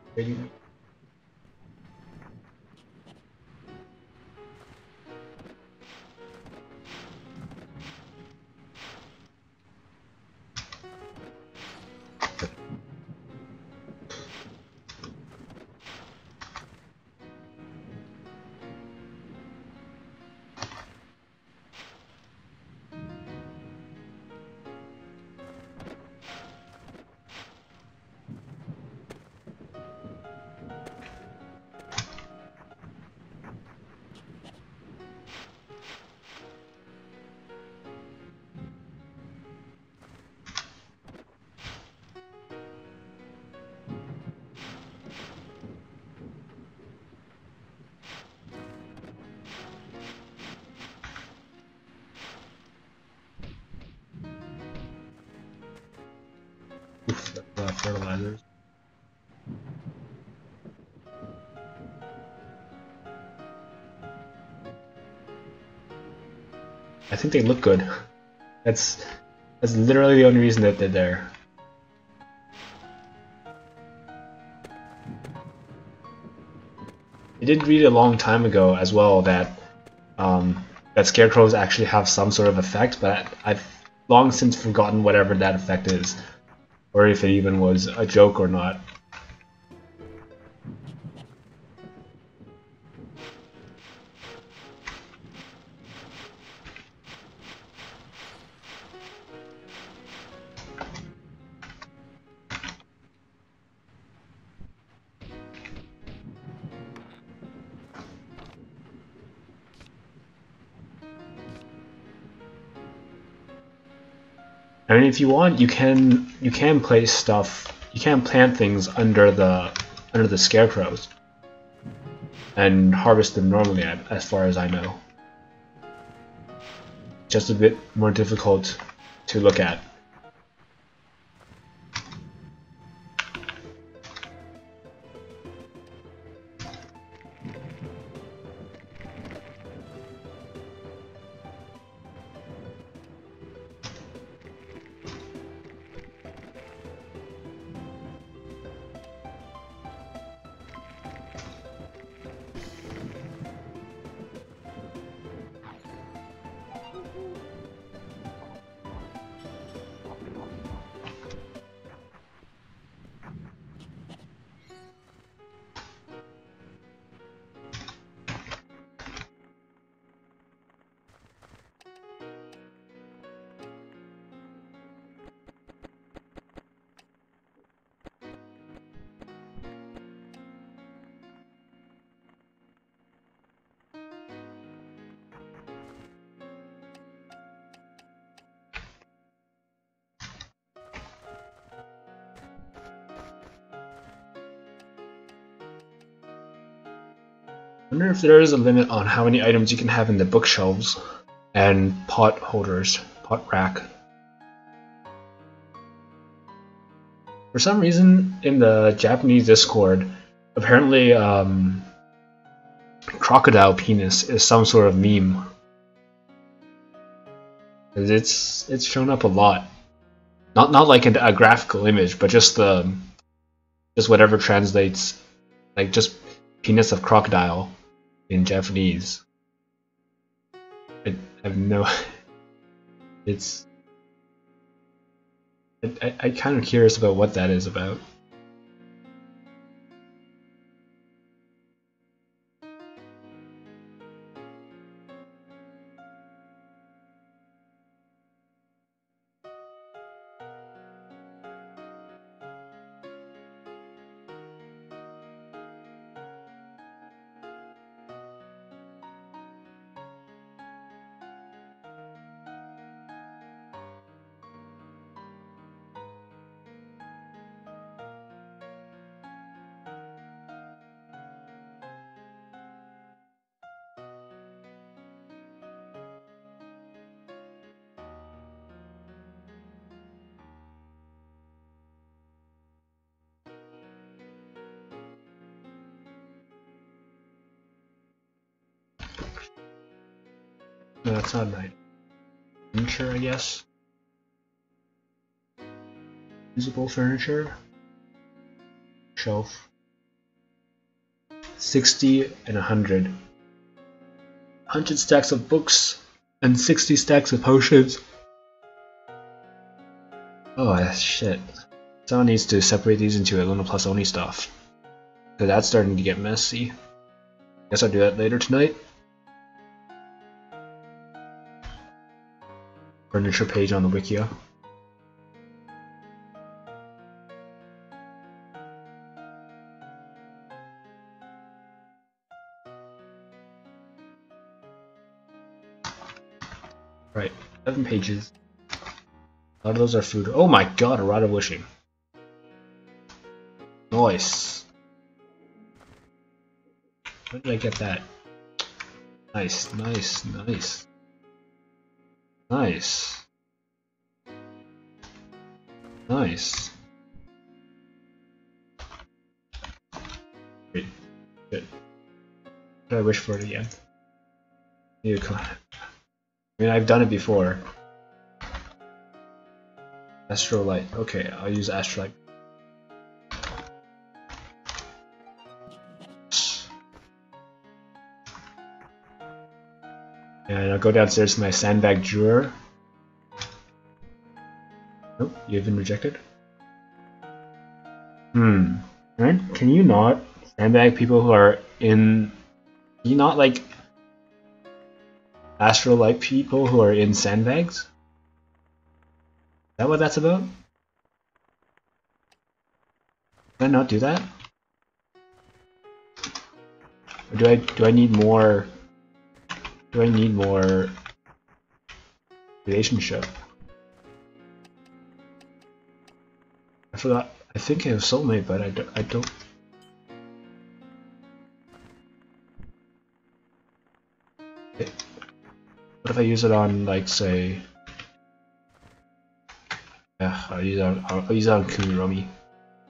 Oof, fertilizers. I think they look good. That's literally the only reason that they're there. I did read a long time ago as well that that scarecrows actually have some sort of effect, but I've long since forgotten whatever that effect is, or if it even was a joke or not. I mean, if you want, you can place stuff. You can plant things under the scarecrows and harvest them normally, as far as I know. Just a bit more difficult to look at. I wonder if there is a limit on how many items you can have in the bookshelves and pot holders, pot rack. For some reason, in the Japanese Discord, apparently crocodile penis is some sort of meme. It's shown up a lot. Not like a graphical image, but just whatever translates, like just penis of crocodile in Japanese. I have no. I'm kind of curious about what that is about. No, that's not an item. Furniture, I guess. Usable furniture? shelf. 60 and 100. 100 stacks of books and 60 stacks of potions. Oh shit. Someone needs to separate these into a Luna Plus only stuff. Because that's starting to get messy. Guess I'll do that later tonight. Furniture page on the Wikia. Right, 7 pages. A lot of those are food. Oh my god, a rod of wishing. Nice. Where did I get that? Nice, nice, nice. Nice. Nice. Great. Good. What did I wish for it again? I mean, I've done it before. Astrolite. Okay, I'll use Astrolite. And I'll go downstairs to my sandbag drawer. Nope, you've been rejected. Right? Can you not sandbag people who are in... Can you not, like... Astrolite people who are in sandbags? Is that what that's about? Can I not do that? Or do I need more... Do I need more relationship? I forgot. I think I have soulmate, but I don't. Okay. What if I use it on, like, say? Yeah, I'll use it on Kumiromi.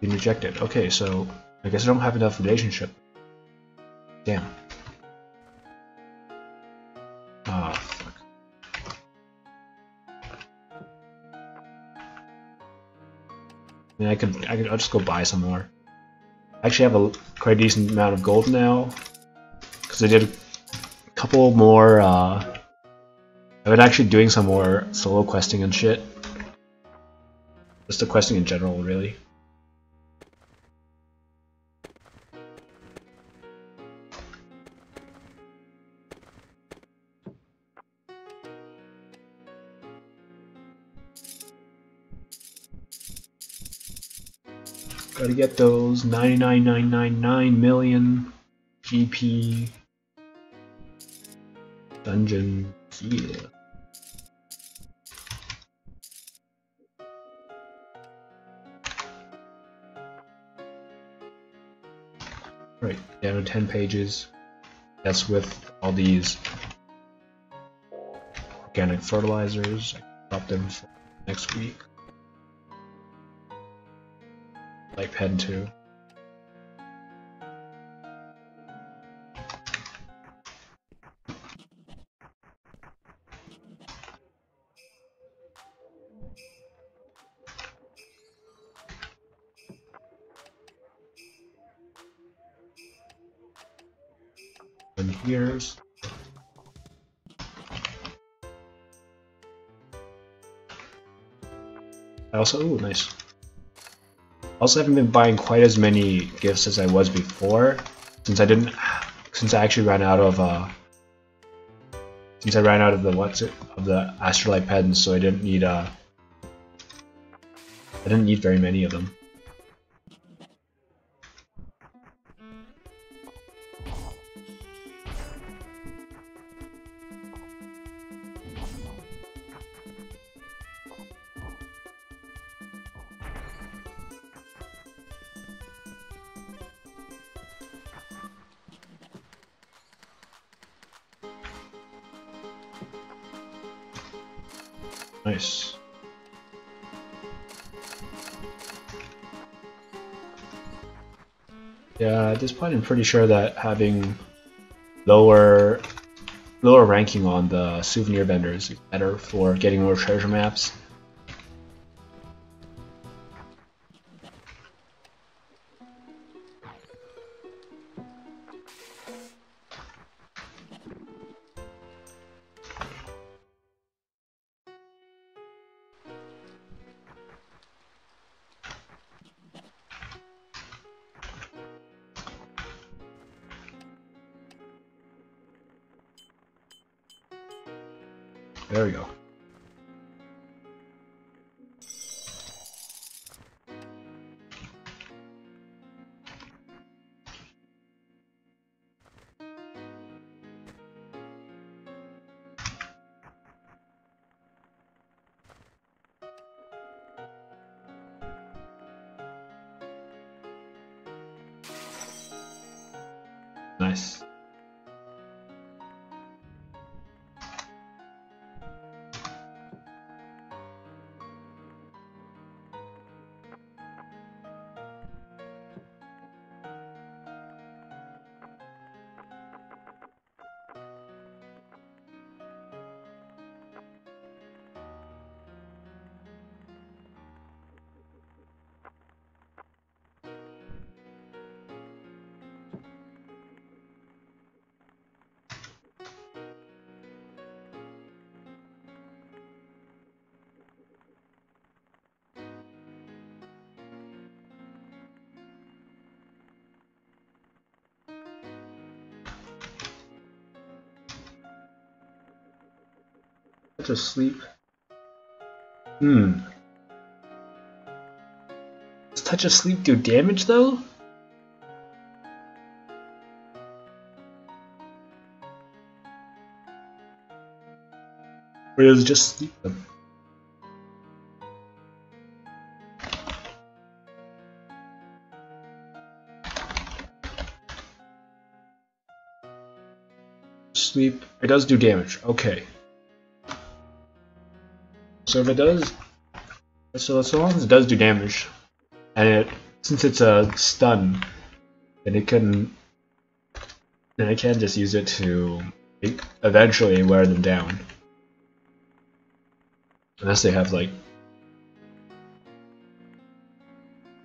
Been rejected. Okay, so I guess I don't have enough relationship. Damn. Ah, fuck. I mean, I'll just go buy some more. I actually have a quite decent amount of gold now, because I did a couple more, I've been actually doing some more solo questing and shit. Just the questing in general, really. Gotta get those 99,999 million GP dungeon. Yeah. Right, down to 10 pages. That's with all these organic fertilizers. I can drop them for next week. Like pen too. And here's I also nice. Also haven't been buying quite as many gifts as I was before, since I actually ran out of the Astralite pens, so I didn't need very many of them. Nice. Yeah, at this point I'm pretty sure that having lower ranking on the souvenir vendors is better for getting more treasure maps. There we go. Nice. To sleep. Does touch of sleep do damage though? Or does it just sleep them? Sleep. It does do damage. Okay. So if it does, so long as it does do damage, and since it's a stun, then it can just use it to eventually wear them down, unless they have like,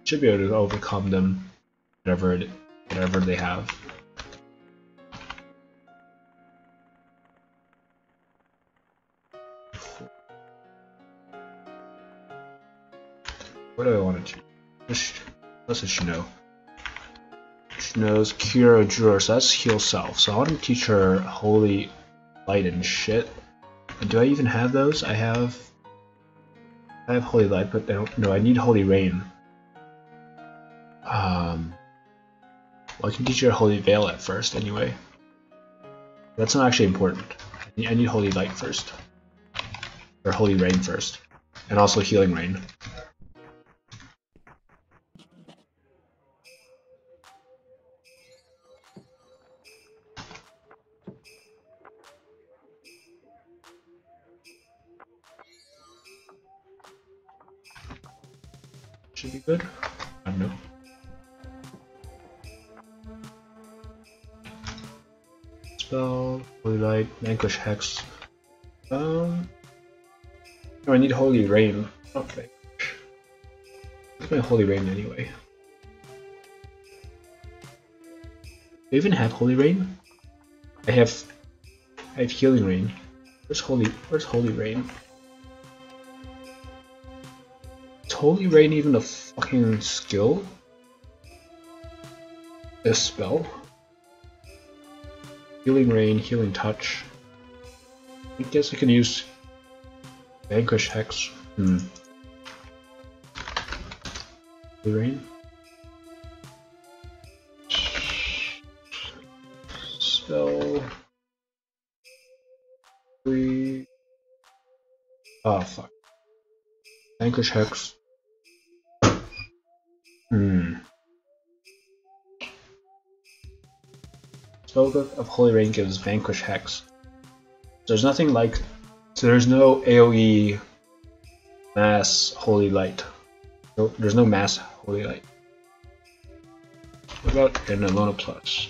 should be able to overcome them, whatever they have. What do I want to do? What's a Shino? Shino's Cure Drawer, so that's heal self. So I want to teach her Holy Light and shit. And do I even have those? I have Holy Light, but no, I need Holy Rain. Well, I can teach her Holy Veil at first anyway. That's not actually important. I need Holy Light first. Or Holy Rain first. And also Healing Rain. Should be good. I don't know. Spell, Holy Light, Vanquish Hex. No, I need Holy Rain. Okay. Where's my Holy Rain anyway? Do I even have Holy Rain? I have Healing Rain. Where's Holy Rain? Is Holy Rain even a fucking skill? A spell? Healing Rain, Healing Touch. I guess I can use Vanquish Hex. Holy Rain? Spell. Oh fuck. Vanquish Hex. Spellbook of Holy Rain gives Vanquish Hex. There's nothing like. So there's no AoE mass Holy Light. No, there's no mass Holy Light. What about an Alona Plus?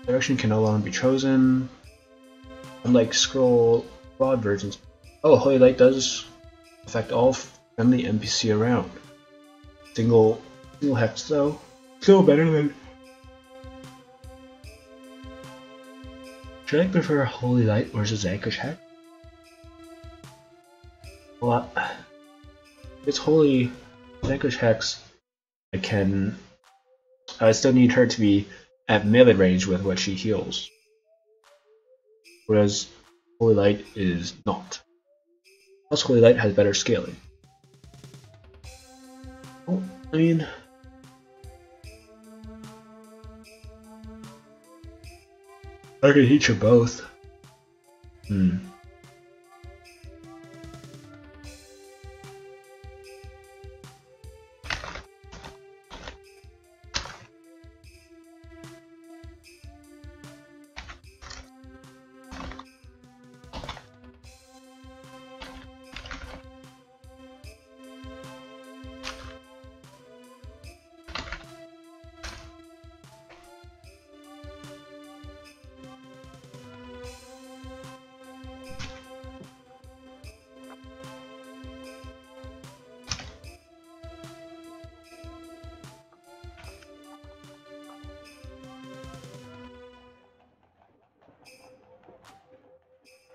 Direction can no longer be chosen. Unlike scroll broad versions. Oh, Holy Light does affect all friendly NPC around. Single hex though. Still better than. Should I prefer Holy Light versus Vanquish Hex? Well, It's Holy Vanquish Hex. I still need her to be at melee range with what she heals. Whereas Holy Light is not. Plus Holy Light has better scaling. Well, I mean, I can teach you both.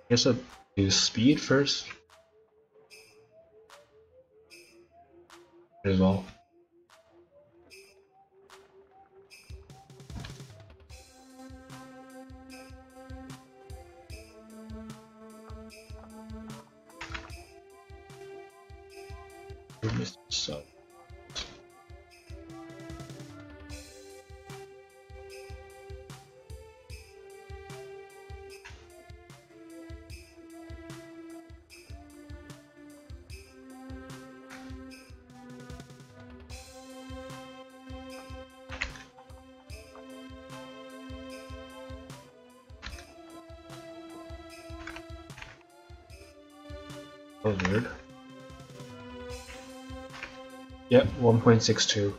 I guess I'll do speed first. As well. So. Oh, weird. Yep, 1.62.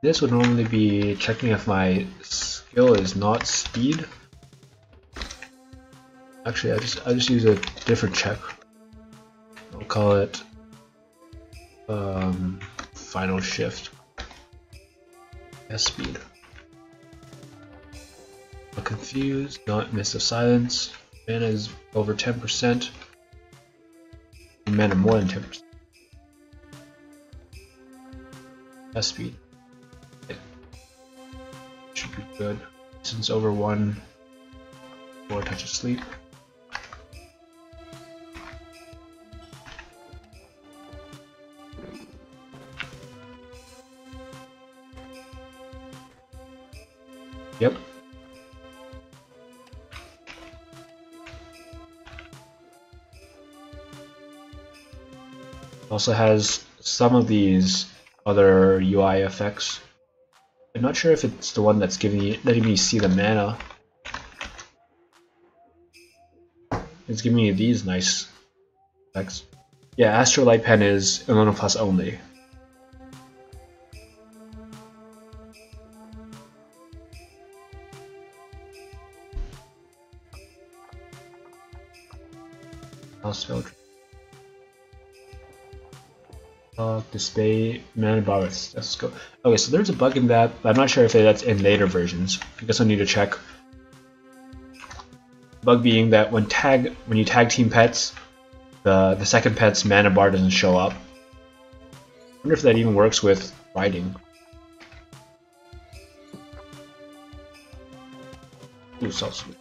This would normally be checking if my skill is not speed. Actually, I just use a different check. I'll call it final shift. S speed. Not confused, not mist of silence. Mana is over 10%. Mana more than 10%. S speed. It should be good. Since over 1 for a touch of sleep. Yep. Also has some of these other UI effects. I'm not sure if it's the one that's letting me see the mana. It's giving me these nice effects. Yeah, Astral Light Pen is Illumina Plus only. Spell display mana bars. Let's go. Okay, so there's a bug in that. I'm not sure if that's in later versions. I guess I need to check. Bug being that when you tag team pets, the second pet's mana bar doesn't show up. I wonder if that even works with riding. Ooh, self-sweep.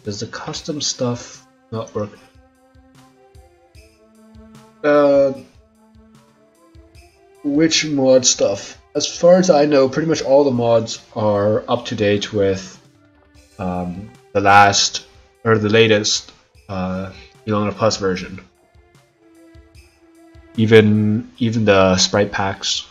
Does the custom stuff not work? Which mod stuff? As far as I know, pretty much all the mods are up to date with the latest Illumina Plus version. even the sprite packs.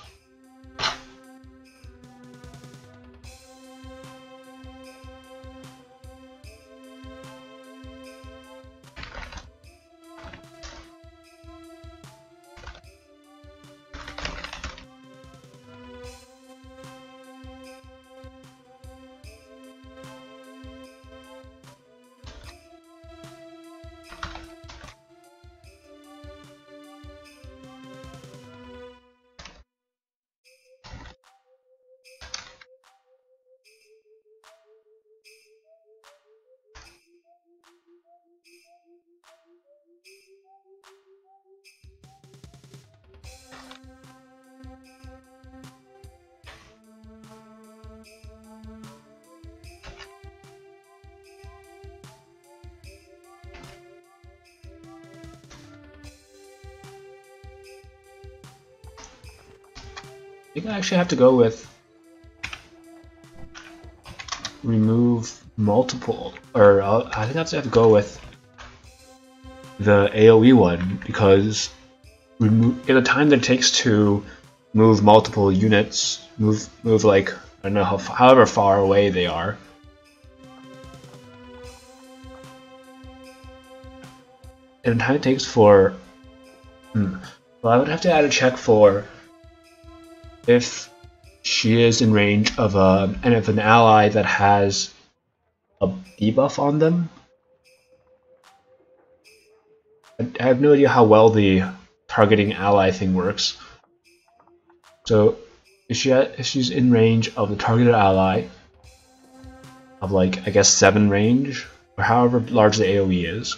I think I actually have to go with remove multiple, or I think I have to go with the AoE one, because in the time that it takes to move multiple units, move like, I don't know, however far away they are. And the time it takes for... well, I would have to add a check for if she is in range of and if an ally that has a debuff on them. I have no idea how well the targeting ally thing works. So if she's in range of the targeted ally of, like, I guess 7 range, or however large the AoE is.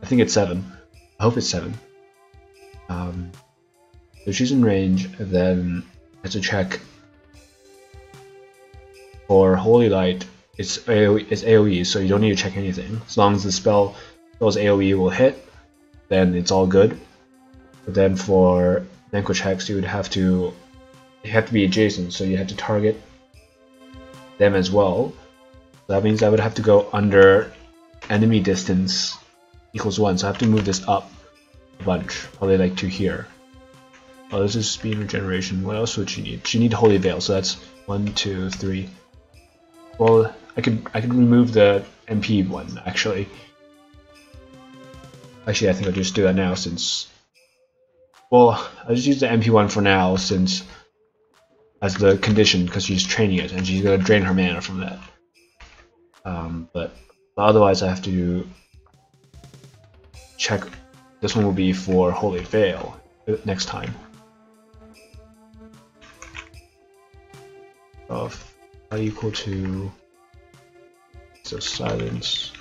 I think it's 7. I hope it's 7. If she's in range, then I have to check for Holy Light. It's AoE, so you don't need to check anything. As long as the spell's AoE will hit, then it's all good. But then for Vanquish Hex, you have to be adjacent, so you have to target them as well. That means I would have to go under enemy distance equals 1, so I have to move this up a bunch, probably like to here. Oh, this is speed regeneration. What else would she need? She need Holy Veil, so that's 1, 2, 3. Well, I could remove the MP one, actually. Actually, I think I'll just do that now, since... Well, I'll just use the MP one for now, since... as the condition, because she's training it, and she's gonna drain her mana from that. But otherwise I have to check. This one will be for Holy Veil next time. Of equal to, so silence.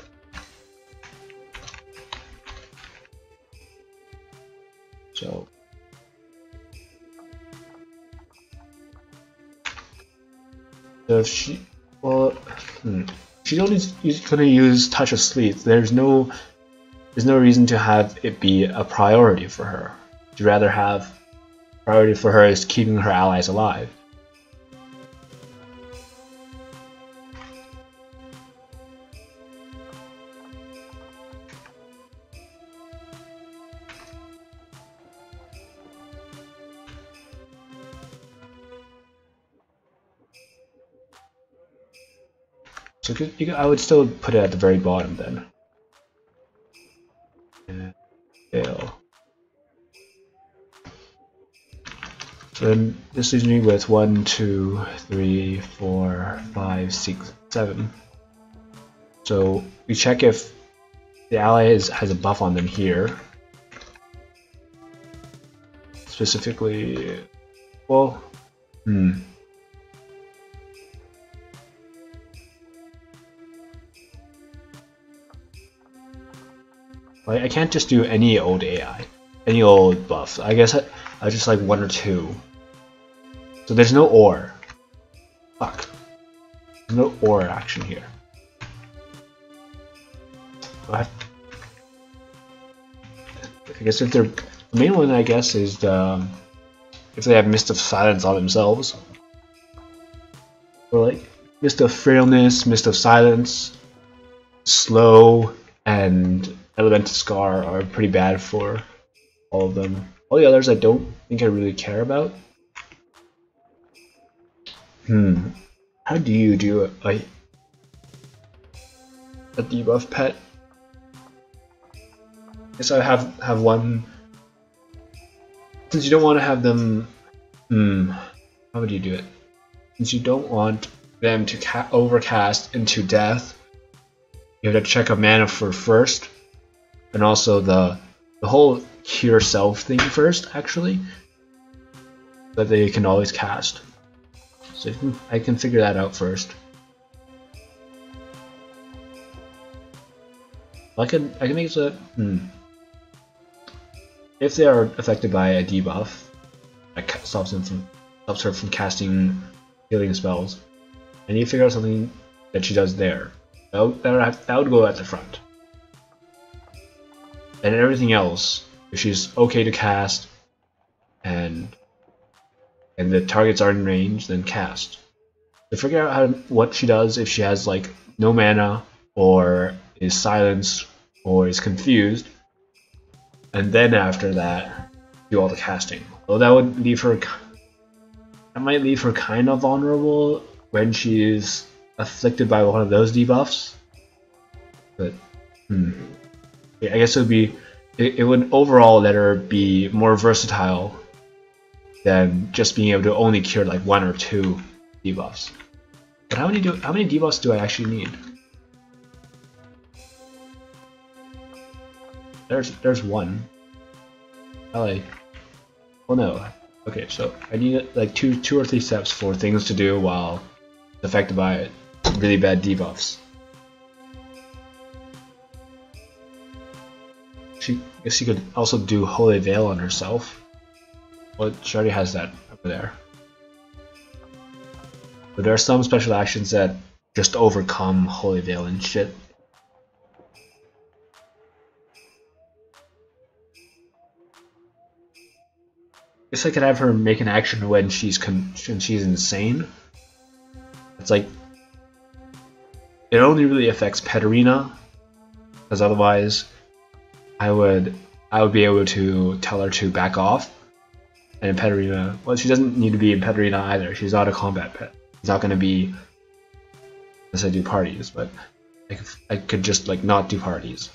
So if she, well, she's only gonna use Touch of Sleep. There's no reason to have it be a priority for her. She'd rather have priority for her is keeping her allies alive. So I would still put it at the very bottom then. And fail. So then this leaves me with 1, 2, 3, 4, 5, 6, 7. So we check if the ally has a buff on them here. Specifically, well, I can't just do any old AI, any old buff. I guess I just like 1 or 2. So there's no ore. Fuck. There's no ore action here. I guess if they're the main one, I guess, is if they have Mist of Silence on themselves, or like Mist of Frailness, Mist of Silence, Slow, and Elemental Scar are pretty bad for all of them. All the others I don't think I really care about. How do you do a debuff pet? Guess I have one. Since you don't want to have them. How would you do it? Since you don't want them to overcast into death, you have to check a mana for first, and also the whole cure self thing first, actually, so that they can always cast. So I can figure that out first. I can make it so that, if they are affected by a debuff, that stops her from casting healing spells, and you figure out something that she does there. That would go at the front. And everything else, if she's okay to cast, and the targets are in range, then cast. To figure out what she does if she has like no mana, or is silenced, or is confused, and then after that, do all the casting. Though that would leave her. That might leave her kind of vulnerable when she's afflicted by one of those debuffs. But I guess it would be. It would overall let her be more versatile than just being able to only cure like 1 or 2 debuffs. But how many debuffs do I actually need? There's one. Oh no. Okay, so I need like two or three steps for things to do while affected by really bad debuffs. I guess she could also do Holy Veil on herself. Well, she already has that over there. But there are some special actions that just overcome Holy Veil and shit. Guess I could have her make an action when she's insane. It's like it only really affects Petarina, because otherwise I would be able to tell her to back off. And Petarina, well, she doesn't need to be in Petarina either. She's not a combat pet. She's not going to be unless I do parties, but I could just like not do parties,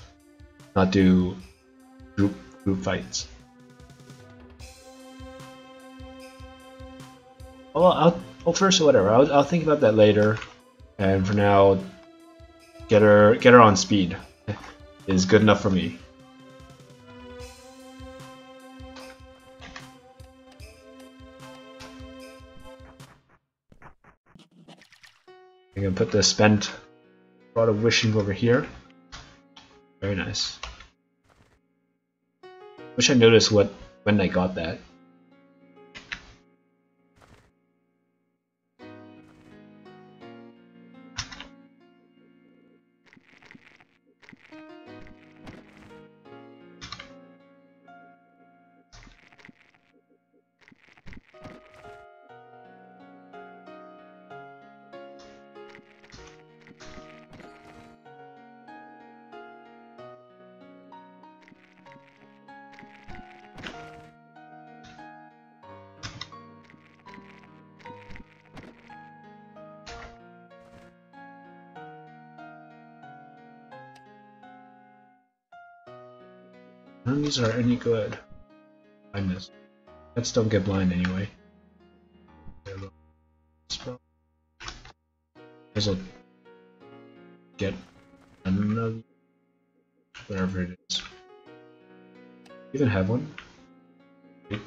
not do group fights. Well, I'll first whatever. I'll think about that later, and for now, get her on speed is good enough for me. I'm gonna put the spent Rod of Wishing over here. Very nice. Wish I noticed when I got that. None of these are any good. Blindness. Pets don't get blind anyway. Guess I'll get another. Whatever it is. You even have one? Wait.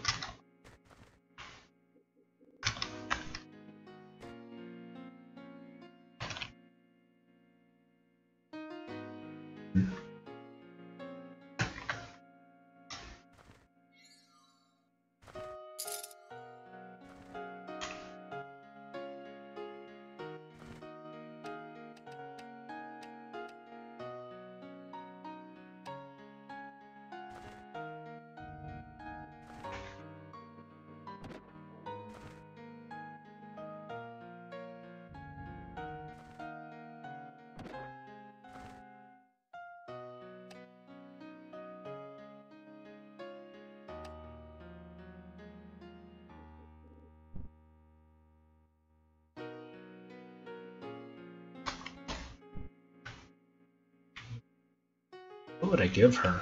What would I give her?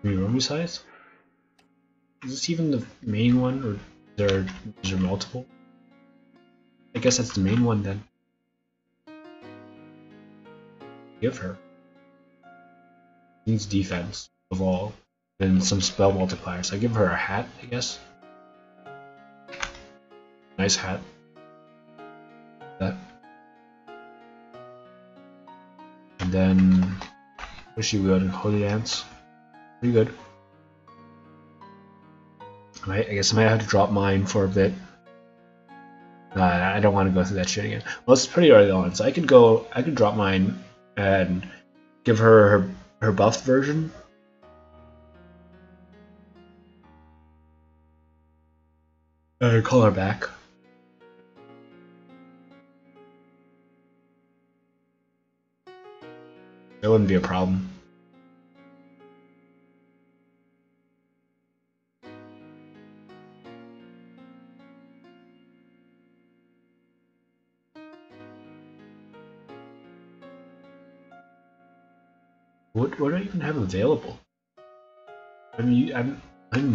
Romy size? Is this even the main one, or is there multiple? I guess that's the main one then. Give her. Needs defense of all, and some spell multipliers. I give her a hat, I guess. Nice hat. That. And then, what is she good? Holy Dance. Pretty good. I guess I might have to drop mine for a bit. I don't want to go through that shit again. Well, it's pretty early on, so I could drop mine and give her her buffed version. Call her back. That wouldn't be a problem. What do I even have available? I'm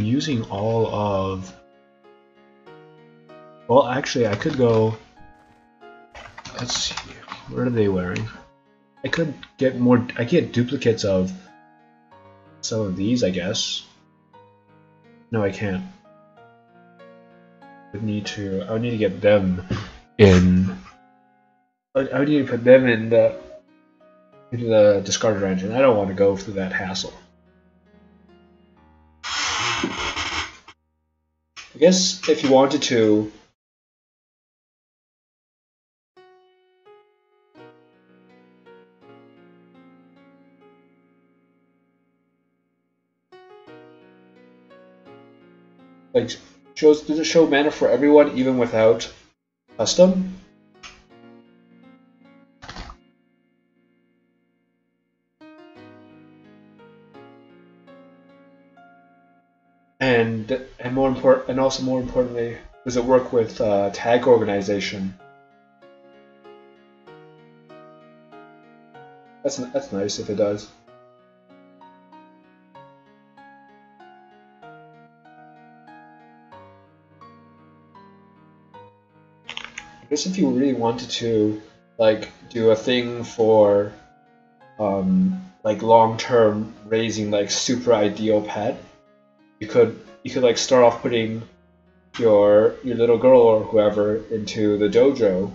using all of. Well, actually, I could go. Let's see. What are they wearing? I could get more. I get duplicates of some of these, I guess. No, I can't. I would need to get them in. I would need to put them in the discarded range, and I don't want to go through that hassle. I guess if you wanted to, like, does it show mana for everyone even without custom? And more important, and also more importantly, does it work with tag organization? That's nice if it does. I guess if you really wanted to, like, do a thing for, like, long-term raising, like, super ideal pet, you could like start off putting your little girl or whoever into the dojo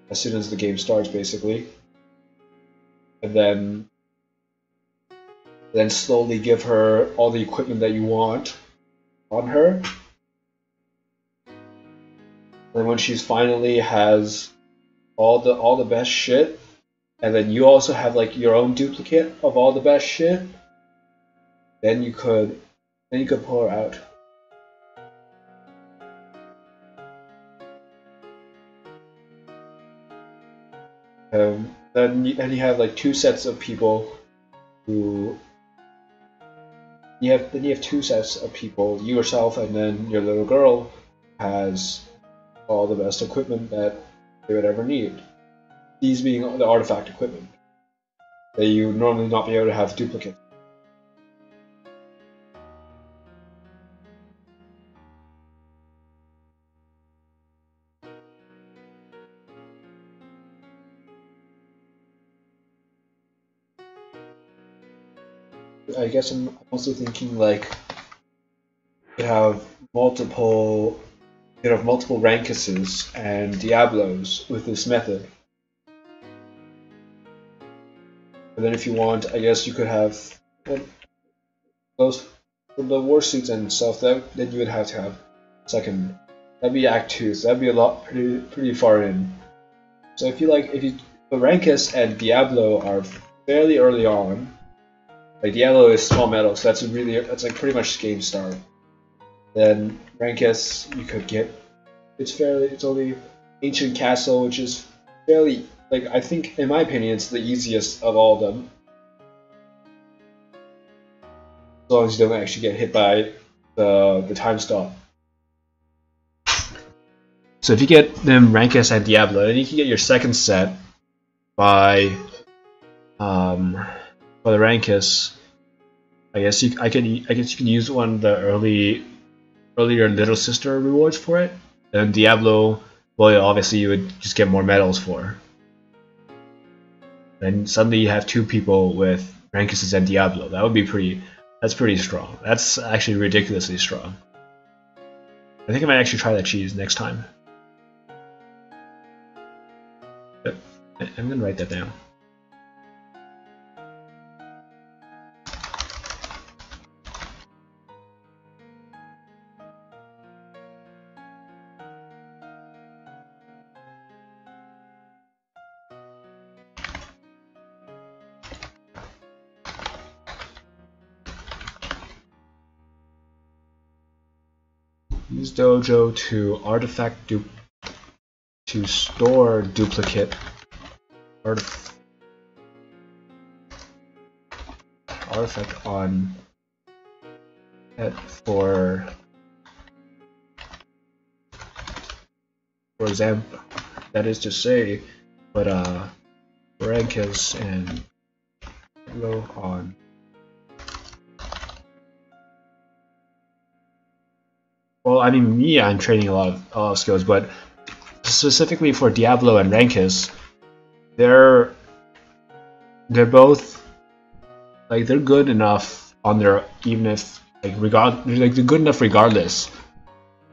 as soon as the game starts, basically, and then slowly give her all the equipment that you want on her. And when she's finally has all the best shit, and then you also have like your own duplicate of all the best shit, then you could pull her out. Then you have like two sets of people who you have two sets of people, you yourself and then your little girl has all the best equipment that they would ever need. These being the artifact equipment that you would normally not be able to have duplicates. I guess I'm also thinking like you have multiple Rankuses and Diablos with this method. And then if you want, I guess you could have those for the war suits and stuff. Then you would have to have second. That'd be Act 2, so that'd be a lot pretty far in. So if the Rankus and Diablo are fairly early on. Like Diablo is small metal, so that's like pretty much game start. Then Rankus you could get it's only Ancient Castle, which is fairly, like, I think in my opinion it's the easiest of all of them. As long as you don't actually get hit by the time stop. So if you get them Rankus and Diablo, then you can get your second set by For the Rankus, I guess you can use one of the earlier Little Sister rewards for it. And Diablo, well, obviously you would just get more medals for. And suddenly you have 2 people with Rankuses and Diablo. That would be that's pretty strong. That's actually ridiculously strong. I think I might actually try that cheese next time. But I'm gonna write that down. Use Dojo to store duplicate artifact on it for example, that is to say, put Rankus and Halo on. Well, I mean, me, I'm training a lot of skills, but specifically for Diablo and Rankus, they're both like they're good enough on their even if like they're good enough regardless,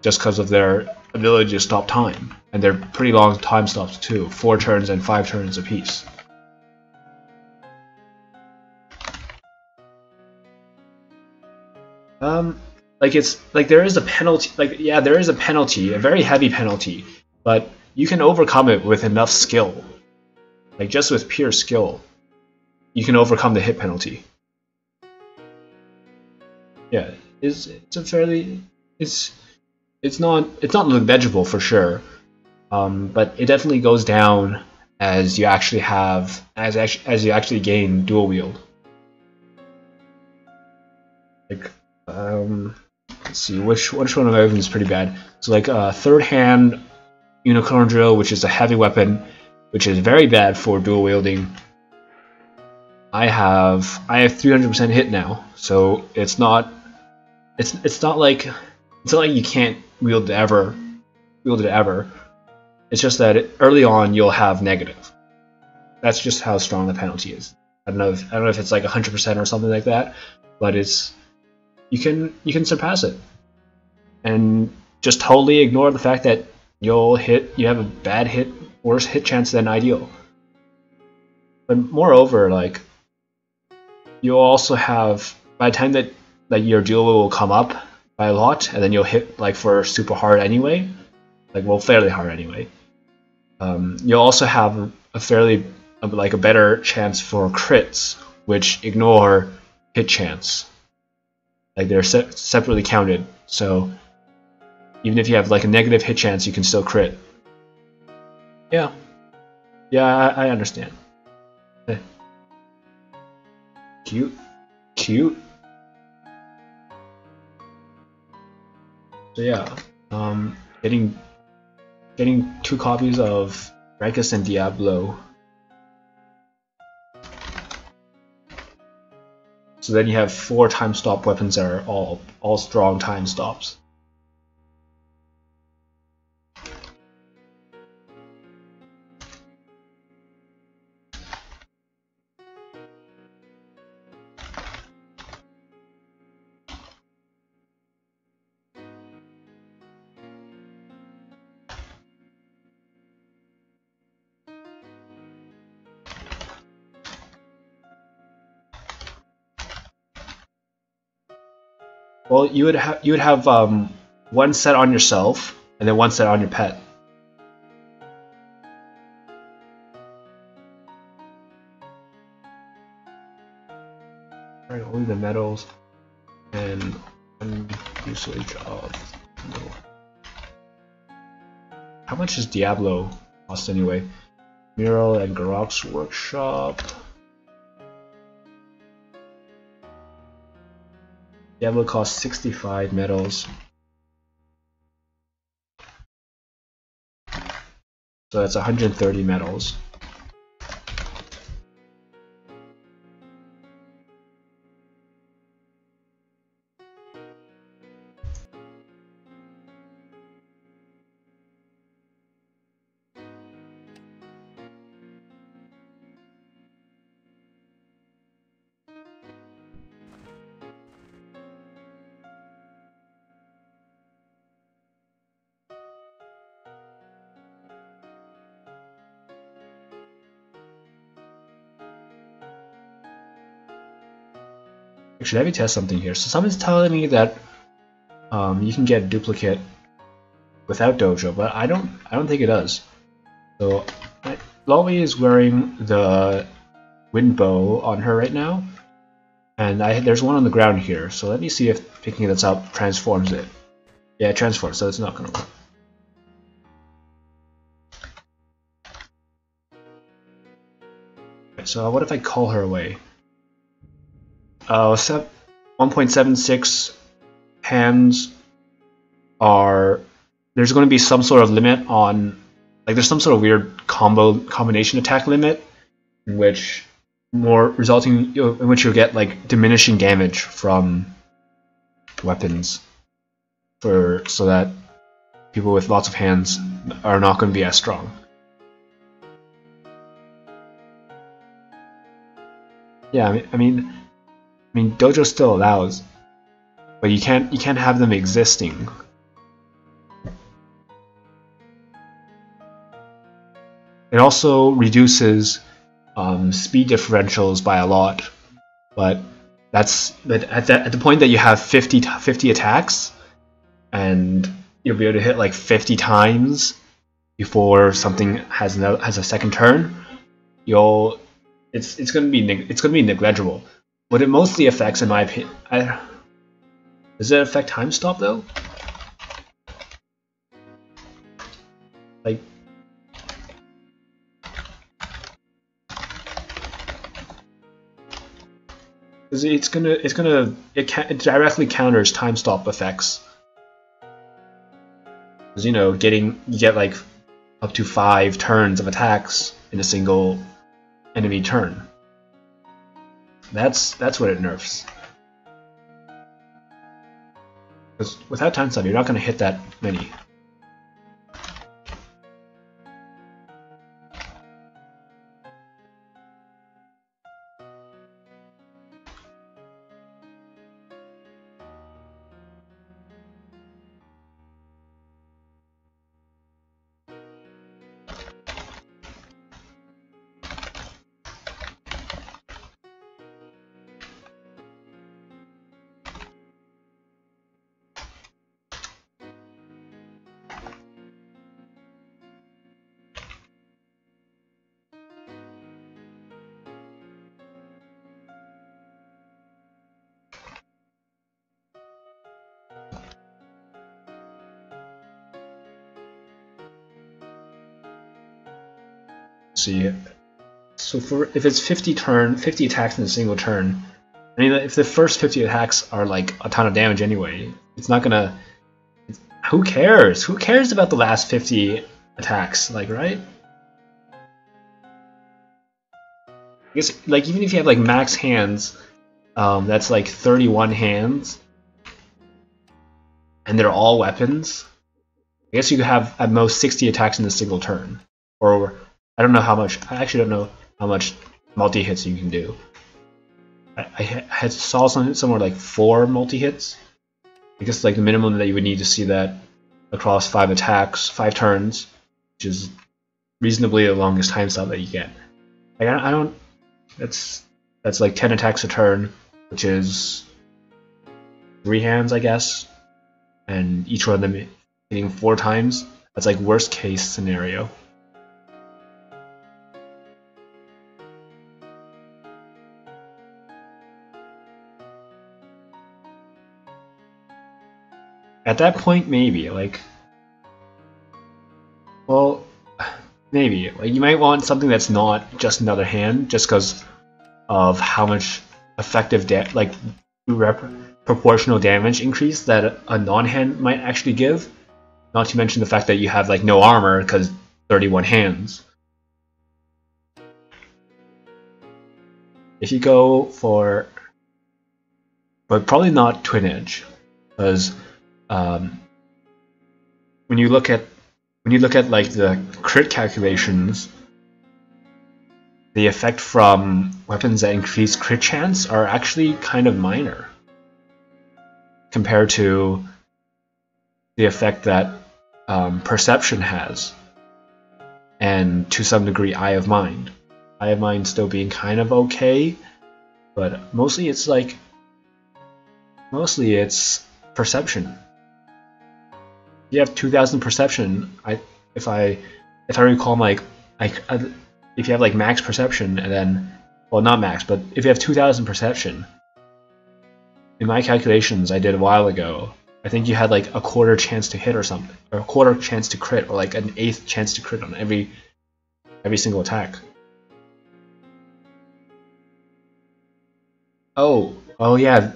just because of their ability to stop time, and they're pretty long time stops too, 4 turns and 5 turns apiece. Like it's like there is a penalty. Like yeah, there is a penalty, a very heavy penalty, but you can overcome it with enough skill. Like just with pure skill, you can overcome the hit penalty. Yeah, it's a fairly it's not negligible for sure, but it definitely goes down as you actually have as you actually gain dual wield. Like let's see which one of my weapons is pretty bad. So like third hand unicorn drill, which is a heavy weapon, which is very bad for dual wielding. I have 300% hit now, so it's not like you can't wield it ever. It's just that early on you'll have negative. That's just how strong the penalty is. I don't know if it's like 100% or something like that, but it's you can surpass it, and just totally ignore the fact that you have a worse hit chance than ideal. But moreover, like you'll also have, by the time that your dual will come up by a lot, and then you'll hit like for super hard anyway, like well fairly hard anyway. You'll also have a better chance for crits, which ignore hit chance. Like they're separately counted, so even if you have like a negative hit chance, you can still crit. Yeah, I understand. Cute. So yeah, getting 2 copies of Rankus and Diablo. So then you have 4 time stop weapons that are all strong time stops. Well, you would have 1 set on yourself and then 1 set on your pet. Right, only the medals and 1 usage of medal. How much does Diablo cost anyway? Mural and Garok's workshop. Diablo costs 65 medals. So that's 130 medals. Actually, let me test something here. So someone's telling me that you can get a duplicate without dojo, but I don't think it does. So Lolly is wearing the wind bow on her right now, and there's one on the ground here. So let me see if picking this up transforms it. Yeah, it transforms, so it's not gonna work. So what if I call her away? 1.76 hands are... There's going to be some sort of limit on... Like, there's some sort of weird combination attack limit, in which in which you'll get, like, diminishing damage from weapons, so that people with lots of hands are not going to be as strong. Yeah, I mean, dojo still allows, but you can't have them existing. It also reduces speed differentials by a lot, but at the point that you have 50 attacks, and you'll be able to hit like 50 times before something has a second turn. It's gonna be negligible. What it mostly affects, in my opinion, does it affect time stop though? Like, it directly counters time stop effects. Because you get like up to 5 turns of attacks in a single enemy turn. That's what it nerfs. Because without time stop, you're not going to hit that many. So if it's 50 attacks in a single turn, I mean, if the first 50 attacks are like a ton of damage anyway, it's not gonna... Who cares? Who cares about the last 50 attacks, like, right? I guess, like, even if you have like max hands, that's like 31 hands, and they're all weapons, I guess you could have at most 60 attacks in a single turn. Or I don't know how much. I actually don't know how much multi-hits you can do. I saw somewhere like 4 multi-hits. I guess like the minimum that you would need to see that across 5 attacks, 5 turns, which is reasonably the longest time stop that you get. Like I don't. That's like 10 attacks a turn, which is 3 hands, I guess, and each one of them hitting 4 times. That's like worst case scenario. At that point, maybe, like, well, maybe. Like, you might want something that's not just another hand, just because of how much effective, proportional damage increase that a non-hand might actually give. Not to mention the fact that you have, like, no armor, because 31 hands. If you go for... But probably not Twin Edge, because... when you look at like the crit calculations, the effect from weapons that increase crit chance are actually kind of minor compared to the effect that perception has, and to some degree Eye of Mind. Eye of Mind still being kind of okay, but mostly it's like Mostly it's perception. You have 2000 perception. If I recall, if you have like max perception and then, well, not max, but if you have 2000 perception, in my calculations I did a while ago, I think you had like a quarter chance to hit or something, or a quarter chance to crit, or like an eighth chance to crit on every single attack. Oh yeah,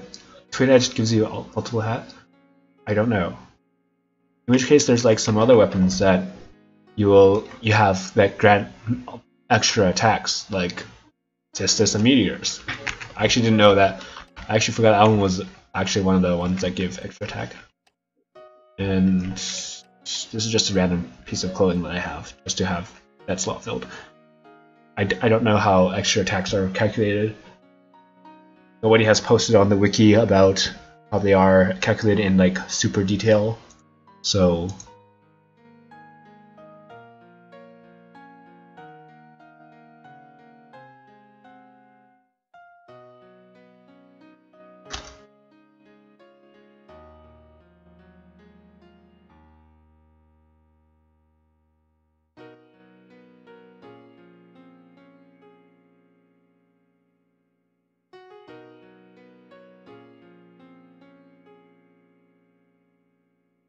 Twin Edge gives you multiple hat. I don't know. In which case, there's like some other weapons that you have that grant extra attacks, like Cestus and Meteors. I actually didn't know that. I actually forgot that one was actually one of the ones that give extra attack. And this is just a random piece of clothing that I have, just to have that slot filled. I don't know how extra attacks are calculated. Nobody has posted on the wiki about how they are calculated in like super detail. So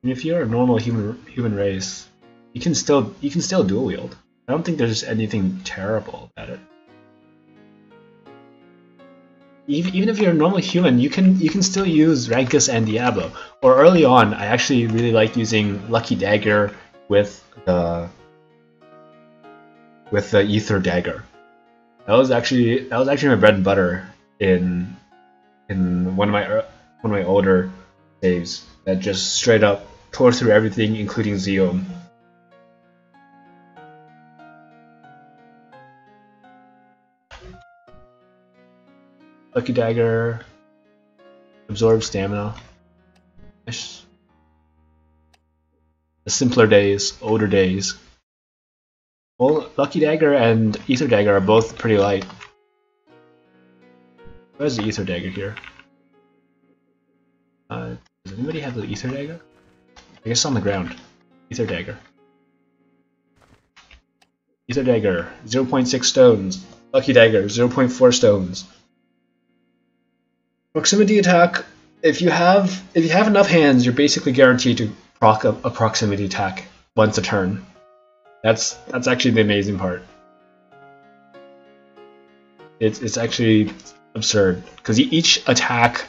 if you're a normal human race, you can still dual wield. I don't think there's anything terrible about it. Even if you're a normal human, you can still use Rankus and Diablo. Or early on, I actually really liked using Lucky Dagger with the Ether Dagger. That was actually my bread and butter in one of my older saves. That just straight up tore through everything, including Zeom. Lucky Dagger absorbs stamina. The simpler days, older days. Well, Lucky Dagger and Ether Dagger are both pretty light. Where's the Ether Dagger here? Does anybody have the Ether Dagger? I guess on the ground. Ether Dagger. Ether Dagger, 0.6 stones. Lucky Dagger, 0.4 stones. Proximity attack. If you have enough hands, you're basically guaranteed to proc a proximity attack once a turn. That's actually the amazing part. It's actually absurd because each attack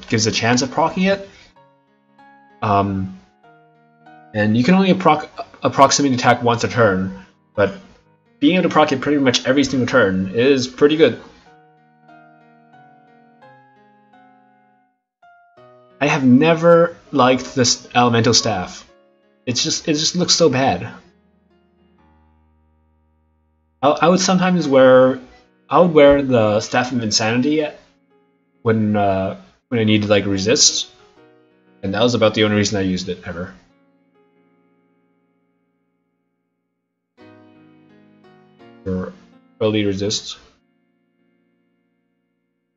gives a chance of proccing it. And you can only proc a proximity attack once a turn, but being able to proc it pretty much every single turn is pretty good. I have never liked this elemental staff. It just looks so bad. I would sometimes wear the Staff of Insanity when I need to like resist, and that was about the only reason I used it ever. For early resist.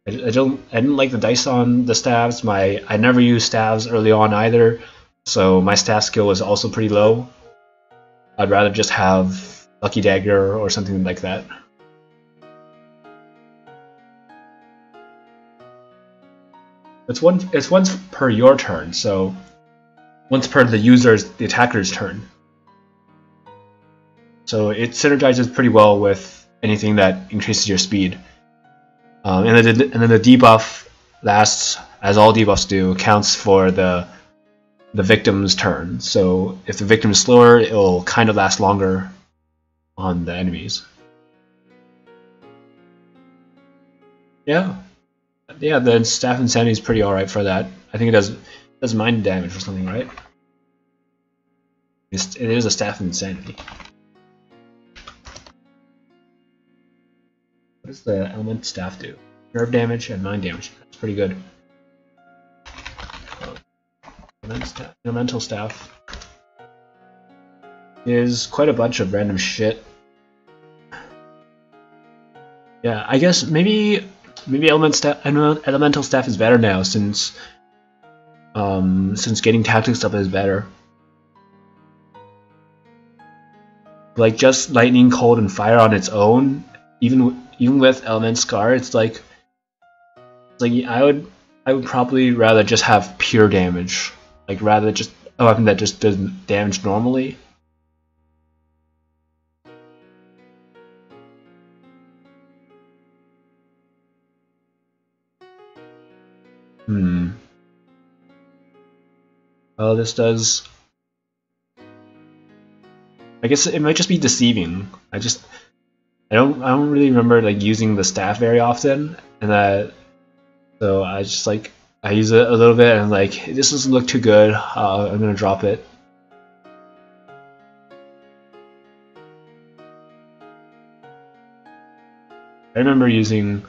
I didn't like the dice on the staves. I never used staves early on either, so my staff skill was also pretty low. I'd rather just have Lucky Dagger or something like that. It's once per your turn, so once per the attacker's turn. So it synergizes pretty well with anything that increases your speed. And then the debuff lasts, as all debuffs do, counts for the victim's turn. So if the victim is slower, it'll kind of last longer on the enemies. Yeah, the Staff Insanity is pretty alright for that. I think it does mind damage or something, right? It is a Staff Insanity. What does the Element Staff do? Nerve damage and mind damage. That's pretty good. Elemental Staff is quite a bunch of random shit. Yeah, I guess maybe Elemental Staff is better now since since getting tactics up is better. Like just lightning, cold, and fire on its own, even with element scar, it's like I would probably rather just have pure damage, like rather just a weapon that just does damage normally. Well, this does. I guess it might just be deceiving. I don't really remember like using the staff very often, and so I just like I use it a little bit and like this doesn't look too good. I'm gonna drop it. I remember using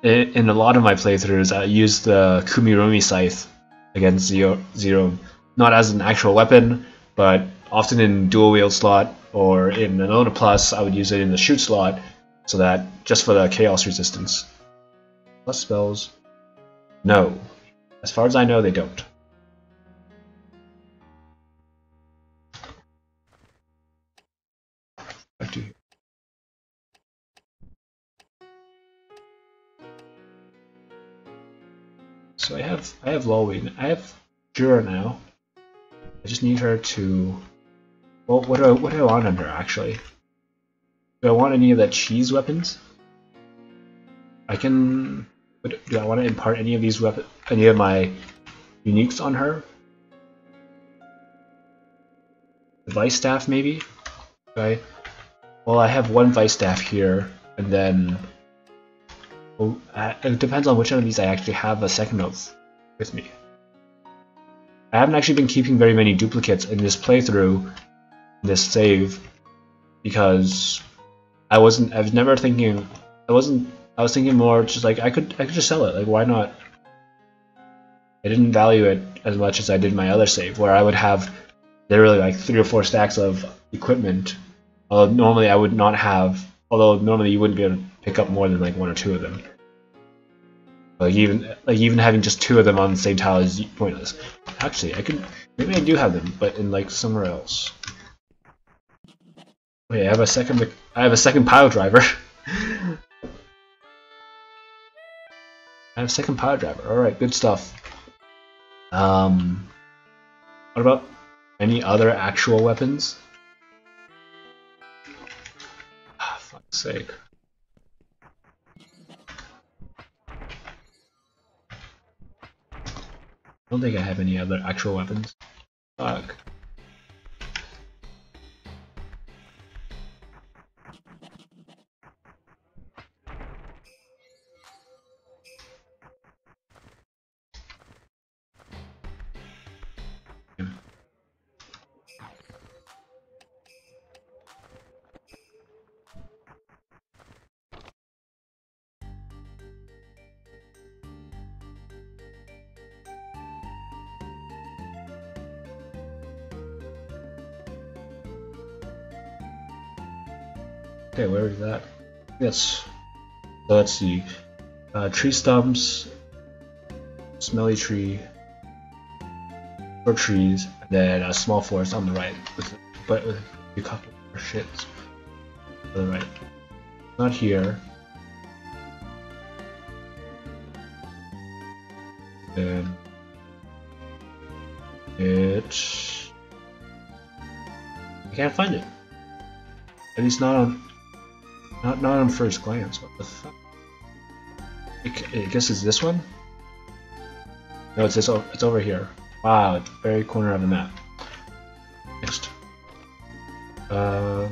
it in a lot of my playthroughs. I used the Kumiromi scythe against Zero, not as an actual weapon, but often in dual wield slot or in an Ona Plus, I would use it in the shoot slot, so that just for the chaos resistance. Plus spells? No. As far as I know, they don't. Back to here. So I have Lolwyn. I have Jura now. I just need her to. Well, what do I want on her actually? Do I want any of the cheese weapons? I can. Do I want to impart any of these any of my uniques on her? The Vice Staff maybe? Okay. Well, I have one Vice Staff here, and then. Well, it depends on which one of these I actually have a second of with me. I haven't actually been keeping very many duplicates in this playthrough, this save, because I was thinking more just like I could just sell it, like why not? I didn't value it as much as I did my other save, where I would have literally like 3 or 4 stacks of equipment. Although normally I would not have, normally you wouldn't be able to pick up more than like 1 or 2 of them. Like even having just 2 of them on the same tile is pointless. Actually, maybe I do have them, but in like somewhere else. Wait, I have a second pile driver. I have a second pile driver. All right, good stuff. What about any other actual weapons? Ah, fuck's sake. I don't think I have any other actual weapons. Fuck. Okay, where is that? Yes. So let's see. Tree stumps, smelly tree, or trees, and then a small forest on the right, with a couple more shits to the right. Not here. Then I can't find it. At least not on first glance. What the fuck? I guess it's this one? No, it's this. It's over here. Wow, it's the very corner of the map. Next. Fuck.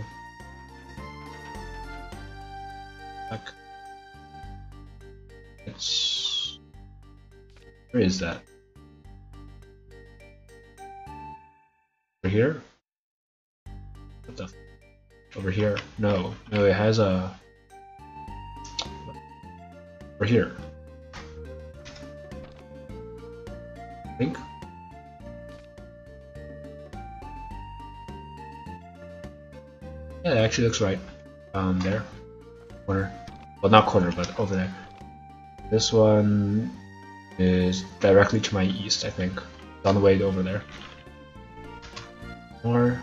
It's. Where is that? Over here? What the f? Over here? No, it has a. Over here. I think. Yeah, it actually looks right. There. Corner. Well, not corner, but over there. This one is directly to my east, I think. on the way over there. More.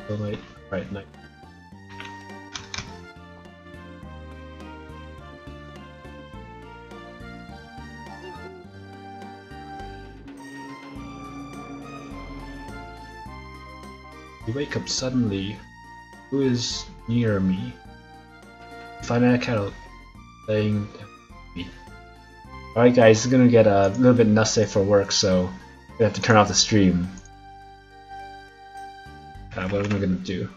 So late. Right, night. You wake up suddenly. Who is near me? Find a cat playing me. Alright guys, it's gonna get a little bit nussy for work, so we have to turn off the stream. What am I gonna do?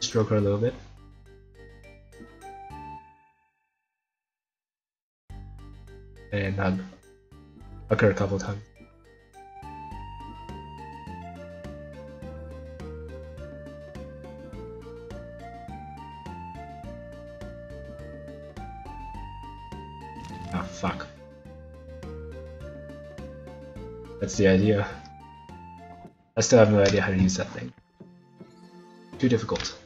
Stroke her a little bit. And hug her a couple times. Ah, fuck. That's the idea. I still have no idea how to use that thing. Too difficult.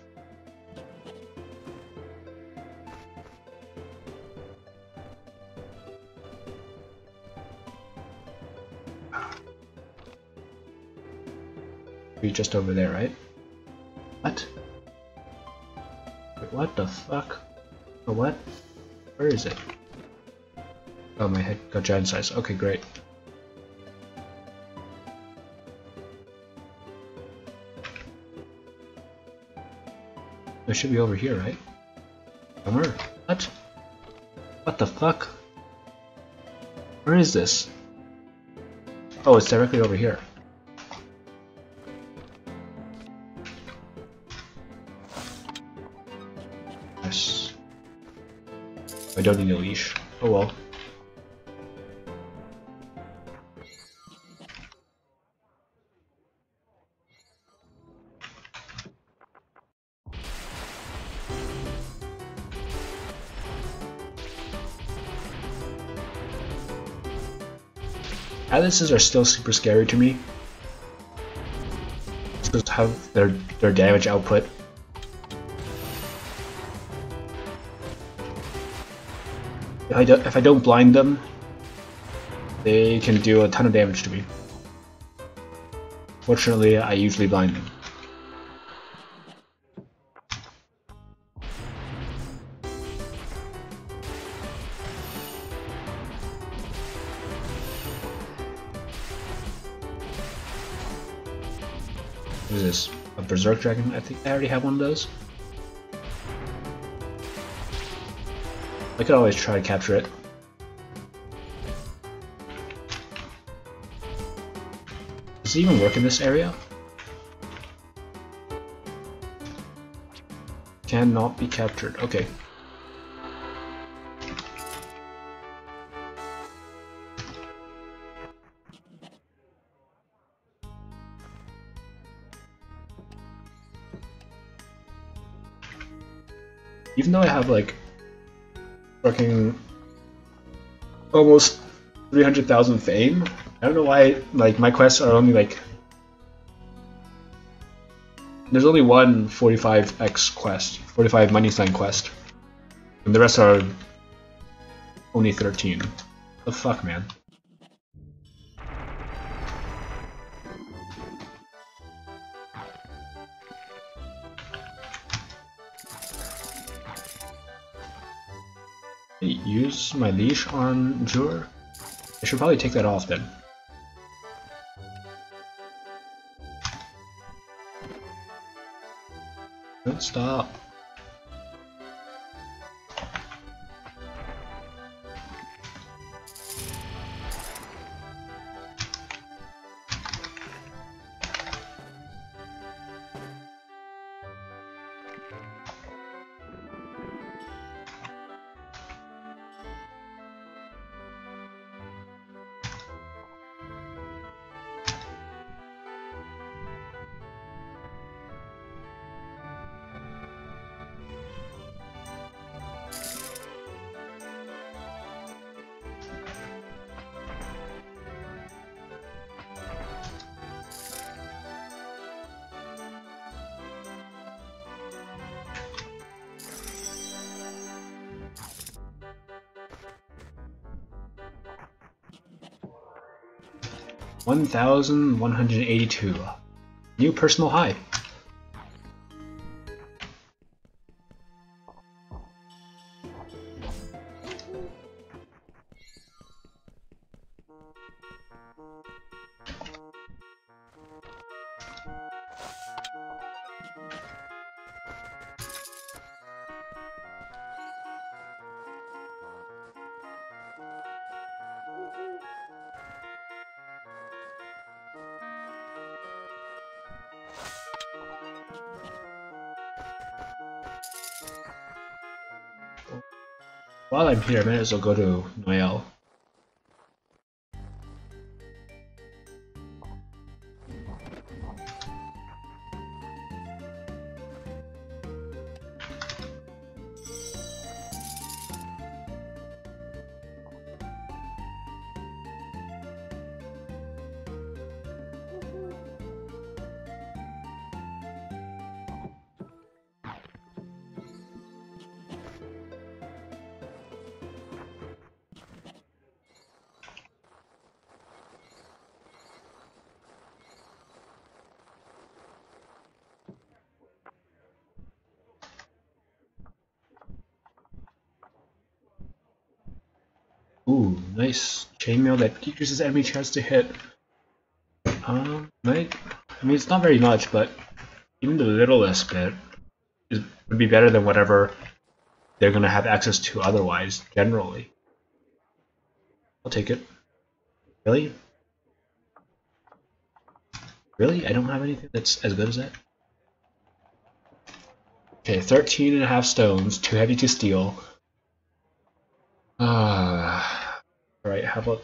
Be just over there, right? What? Wait, what the fuck? Oh, what? Where is it? Oh, my head got giant size. Okay, great. It should be over here, right? Somewhere? What? What the fuck? Where is this? Oh, it's directly over here. Yes. I don't need a leash. Oh well. Atlases are still super scary to me. It's because how their damage output. If I don't blind them, they can do a ton of damage to me. Fortunately, I usually blind them. What is this? A Berserk Dragon? I think I already have one of those. I could always try to capture it. Does it even work in this area? Cannot be captured. Okay. Even though I have like fucking almost 300,000 fame, I don't know why like my quests are only like there's only one 45x quest, 45 money sign quest, and the rest are only 13. What the fuck, man? Use my leash on Jur? I should probably take that off then. Don't stop. 1,182. New personal high. While I'm here, I might as well go to Noelle. Ooh, nice chainmail that decreases enemy chance to hit. Right. I mean, it's not very much, but even the littlest bit would be better than whatever they're gonna have access to otherwise, generally. I'll take it. Really? Really? I don't have anything that's as good as that? Okay, 13.5 stones, too heavy to steal. Alright, how about...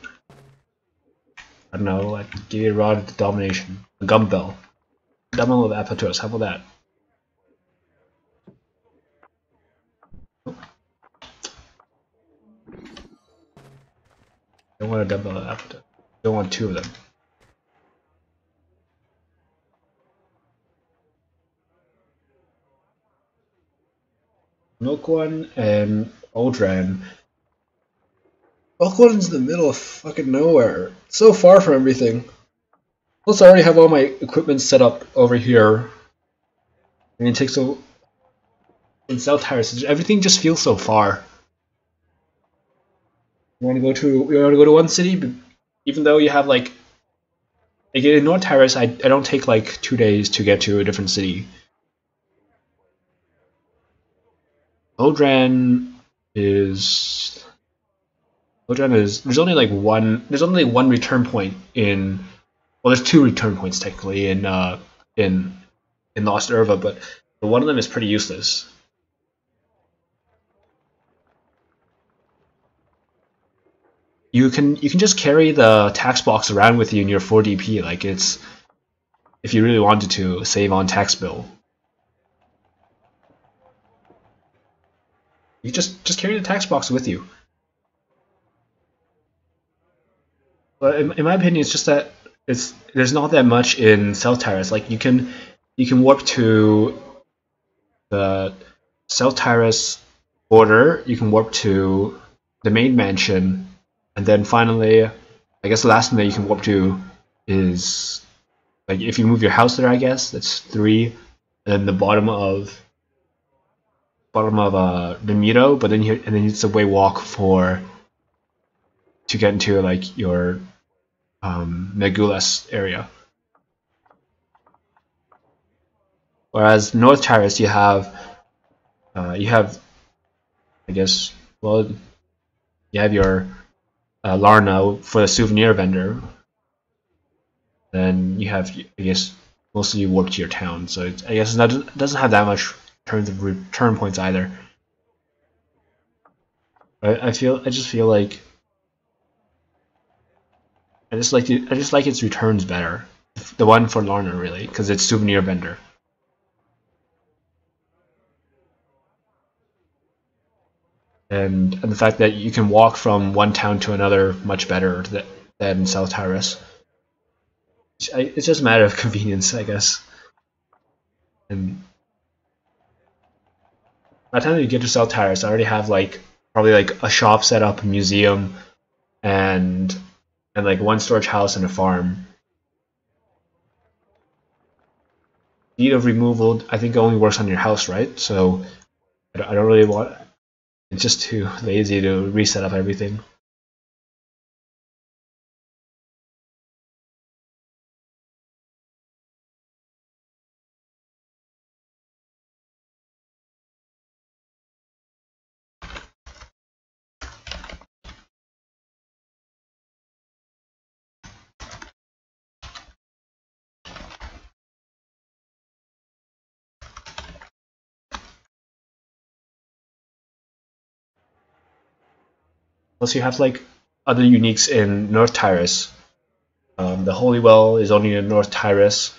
I don't know, like, give you a rod of domination. A gumbell. Dumbbell of Apatos, how about that? Don't want a dumbbell of Apatos. Don't want two of them. Milk One and Oldran. Milk One's in the middle of fucking nowhere. So far from everything. Plus, I already have all my equipment set up over here. And it takes so. In South Terrace, everything just feels so far. You want to go to one city, but even though you have like in North Terrace, I don't take like 2 days to get to a different city. Oldran is there's only one return point in, well, there's 2 return points technically in Lost Urva, but one of them is pretty useless. You can just carry the tax box around with you in your 4DP, like it's, if you really wanted to save on tax bill. You just carry the tax box with you. But in my opinion, it's just that there's not that much in South Terrace. Like you can warp to the South Terrace border, you can warp to the main mansion, and then finally, I guess the last thing that you can warp to is, like, if you move your house there, I guess that's 3, and then the bottom of the Mito, but then it's a way walk to get into like your Megulas area. Whereas North Terrace, you have I guess, well, you have your Larna for the souvenir vendor. Then you have, I guess, mostly you warp to your town, so I guess it doesn't have that much in terms of return points either. I just feel like I just like its returns better. The one for Larna, really, because it's souvenir vendor. And the fact that you can walk from one town to another much better than South Terrace. It's just a matter of convenience, I guess. And by the time you get to South Terrace, I already have like probably like a shop set up, a museum, and and like one storage house and a farm. Speed of removal, I think, only works on your house, right? So I don't really want. It's just too lazy to reset up everything. Plus, you have like other uniques in North Tyrus. The Holy Well is only in North Tyrus.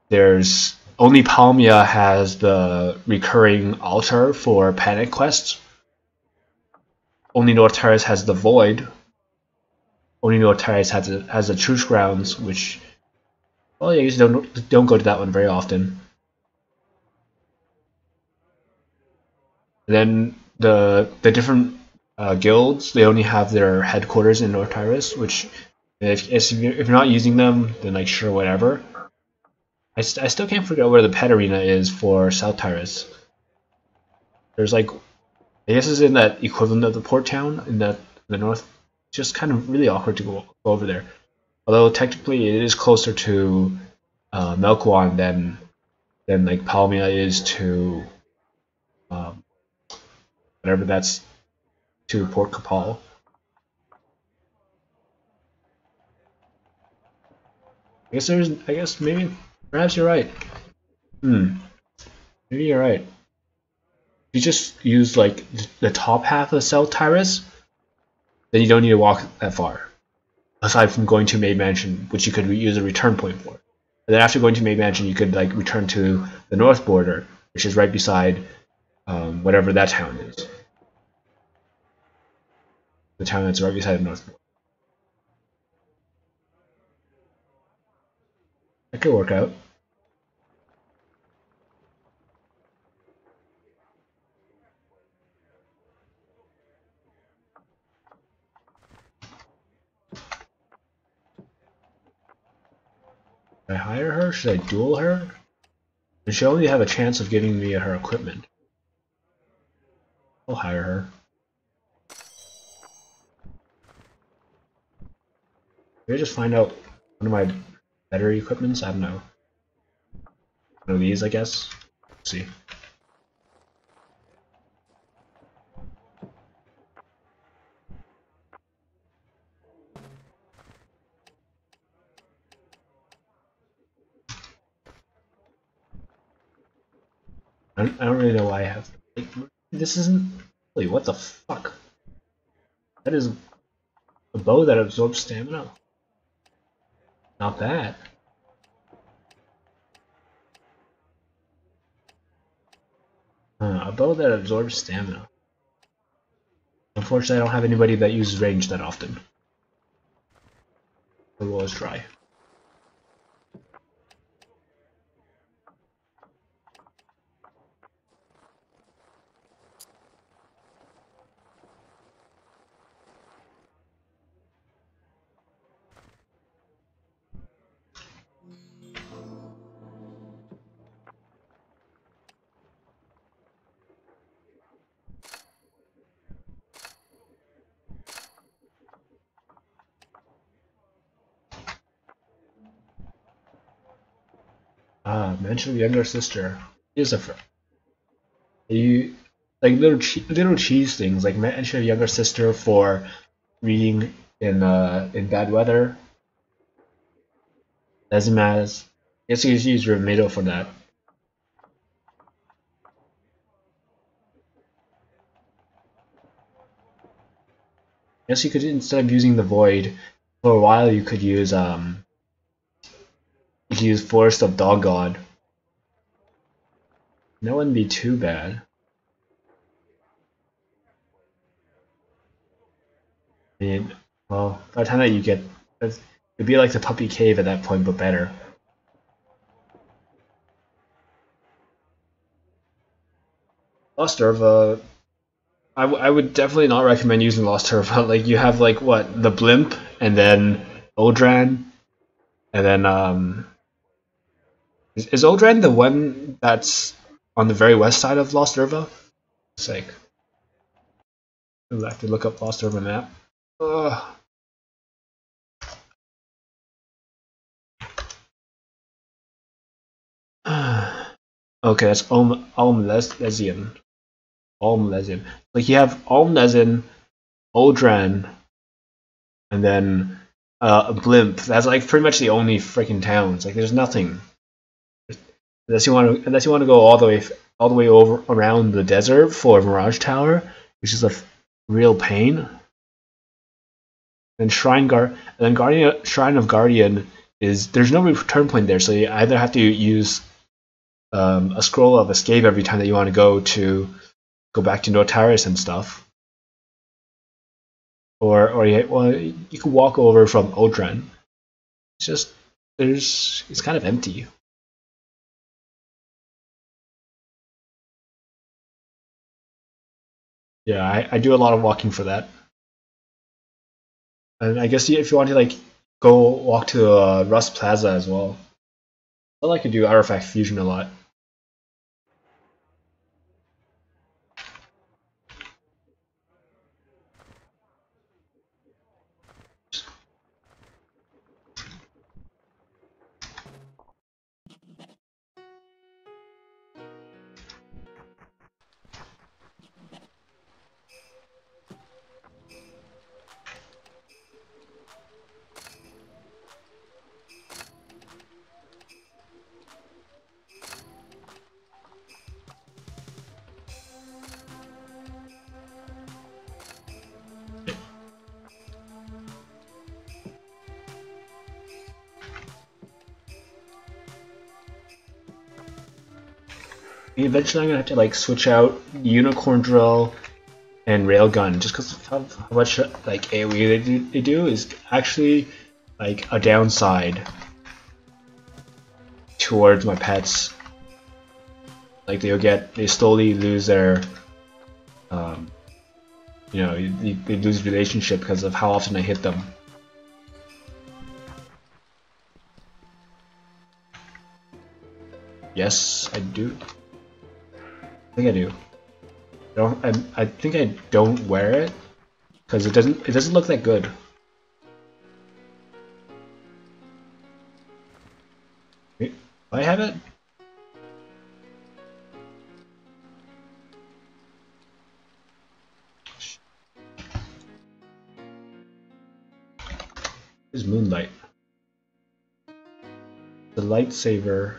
There's only Palmia has the recurring altar for panic quests. Only North Tyrus has the Void. Only North Tyrus has the Truce Grounds, which, well, you don't go to that one very often. And then the different guilds, they only have their headquarters in North Tyrus, which if you're not using them, then like sure, whatever. I still can't figure out where the pet arena is for South Tyrus. There's like, I guess it's in that equivalent of the port town in the north. It's just kind of really awkward to go over there. Although technically it is closer to Melkwan than like Palmia is to whatever that's to Port Kapal. I guess maybe perhaps you're right. Maybe you're right. If you just use like the top half of South Tyrus, then you don't need to walk that far. Aside from going to Maid Mansion, which you could use a return point for. And then after going to Maid Mansion, you could like return to the north border, which is right beside whatever that town is. The town that's right beside the north border. That could work out. Should I hire her? Should I duel her? And she only have a chance of giving me her equipment. I'll hire her. Maybe just find out one of my better equipments? I don't know. One of these, I guess. Let's see. I don't really know why I have. Like, this isn't. Wait, what the fuck? That is a bow that absorbs stamina. Not bad. A bow that absorbs stamina. Unfortunately, I don't have anybody that uses range that often. The roll is dry. Mention younger sister. Here's a you like little cheese things like mention younger sister for reading in bad weather. Doesn't matter. Guess you could use Remedo for that. Guess you could, instead of using the Void, for a while you could use Forest of Dog God. That wouldn't be too bad. I mean, well, by the time that you get, it'd be like the Puppy Cave at that point, but better. Lost Urva. I would definitely not recommend using Lost Turbo. Like you have like what, the Blimp and then Odran and then is Odran the one that's on the very west side of Lost Turbo? Sake. I have to look up Lost Turbo map. Ugh. Okay, that's Almlesian. Almlesian. Like you have Almlesian, Odran, and then Blimp. That's like pretty much the only freaking towns. Like there's nothing unless you want to go all the way over around the desert for Mirage Tower, which is a real pain. Then Shrine of Guardian is there's no return point there, so you either have to use a scroll of escape every time that you want to go back to Notaris and stuff, or you can walk over from Odran. It's just it's kind of empty. Yeah, I do a lot of walking for that. And I guess if you want to like go walk to Rust Plaza as well. I like to do artifact fusion a lot. Eventually, I'm gonna have to like switch out Unicorn Drill and Railgun just because of how much like AOE they do is actually like a downside towards my pets. Like they slowly lose their you know, they lose relationship because of how often I hit them. Yes, I do. I think I do. I think I don't wear it because it doesn't look that good. Wait, do I have it? This is Moonlight. The lightsaber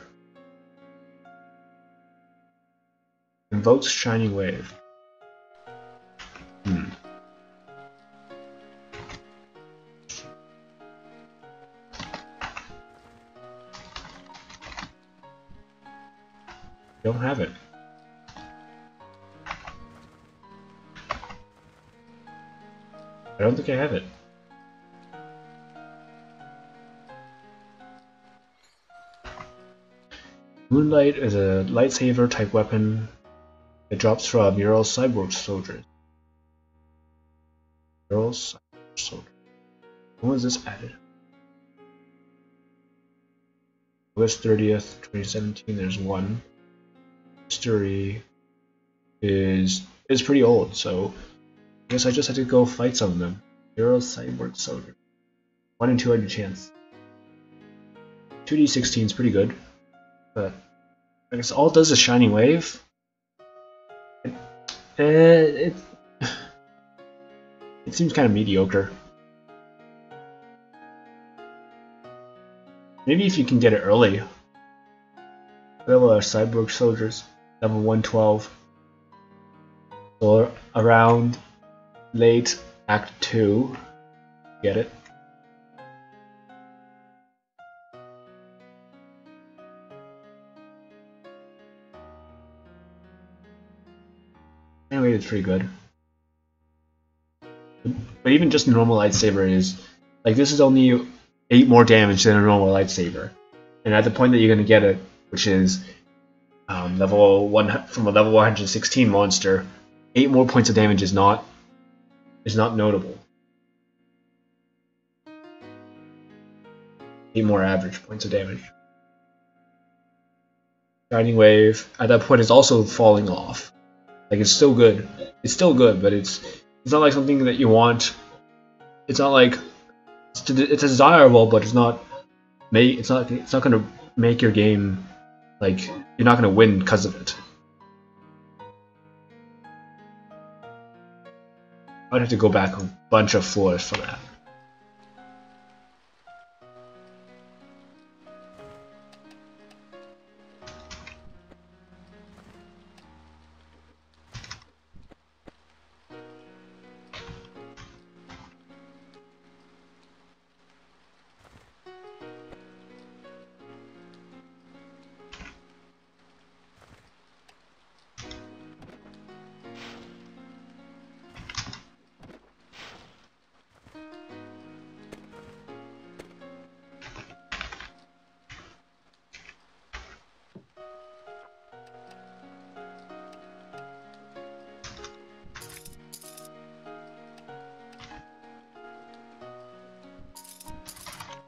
invokes Shining Wave. Don't have it. I don't think I have it. Moonlight is a lightsaber type weapon that drops from Mural Cyborg Soldiers. Mural Cyborg Soldier. When was this added? August 30th, 2017. There's one. History is pretty old, so I guess I just had to go fight some of them. Mural Cyborg Soldier. 1 in 200 chance. 2d16 is pretty good, but I guess all it does is Shining Wave. It seems kind of mediocre. Maybe if you can get it early. Level are Cyborg Soldiers, level 112. So around late Act 2, get it? Anyway, it's pretty good. But even just a normal lightsaber is like this is only 8 more damage than a normal lightsaber, and at the point that you're gonna get it, which is level 1 from a level 116 monster, 8 more points of damage is not notable. 8 more average points of damage. Shining Wave at that point is also falling off. Like, it's still good. It's still good, but it's not like something that you want. It's not like it's desirable, but it's not gonna make your game, like, you're not gonna win because of it. I'd have to go back a bunch of floors for that.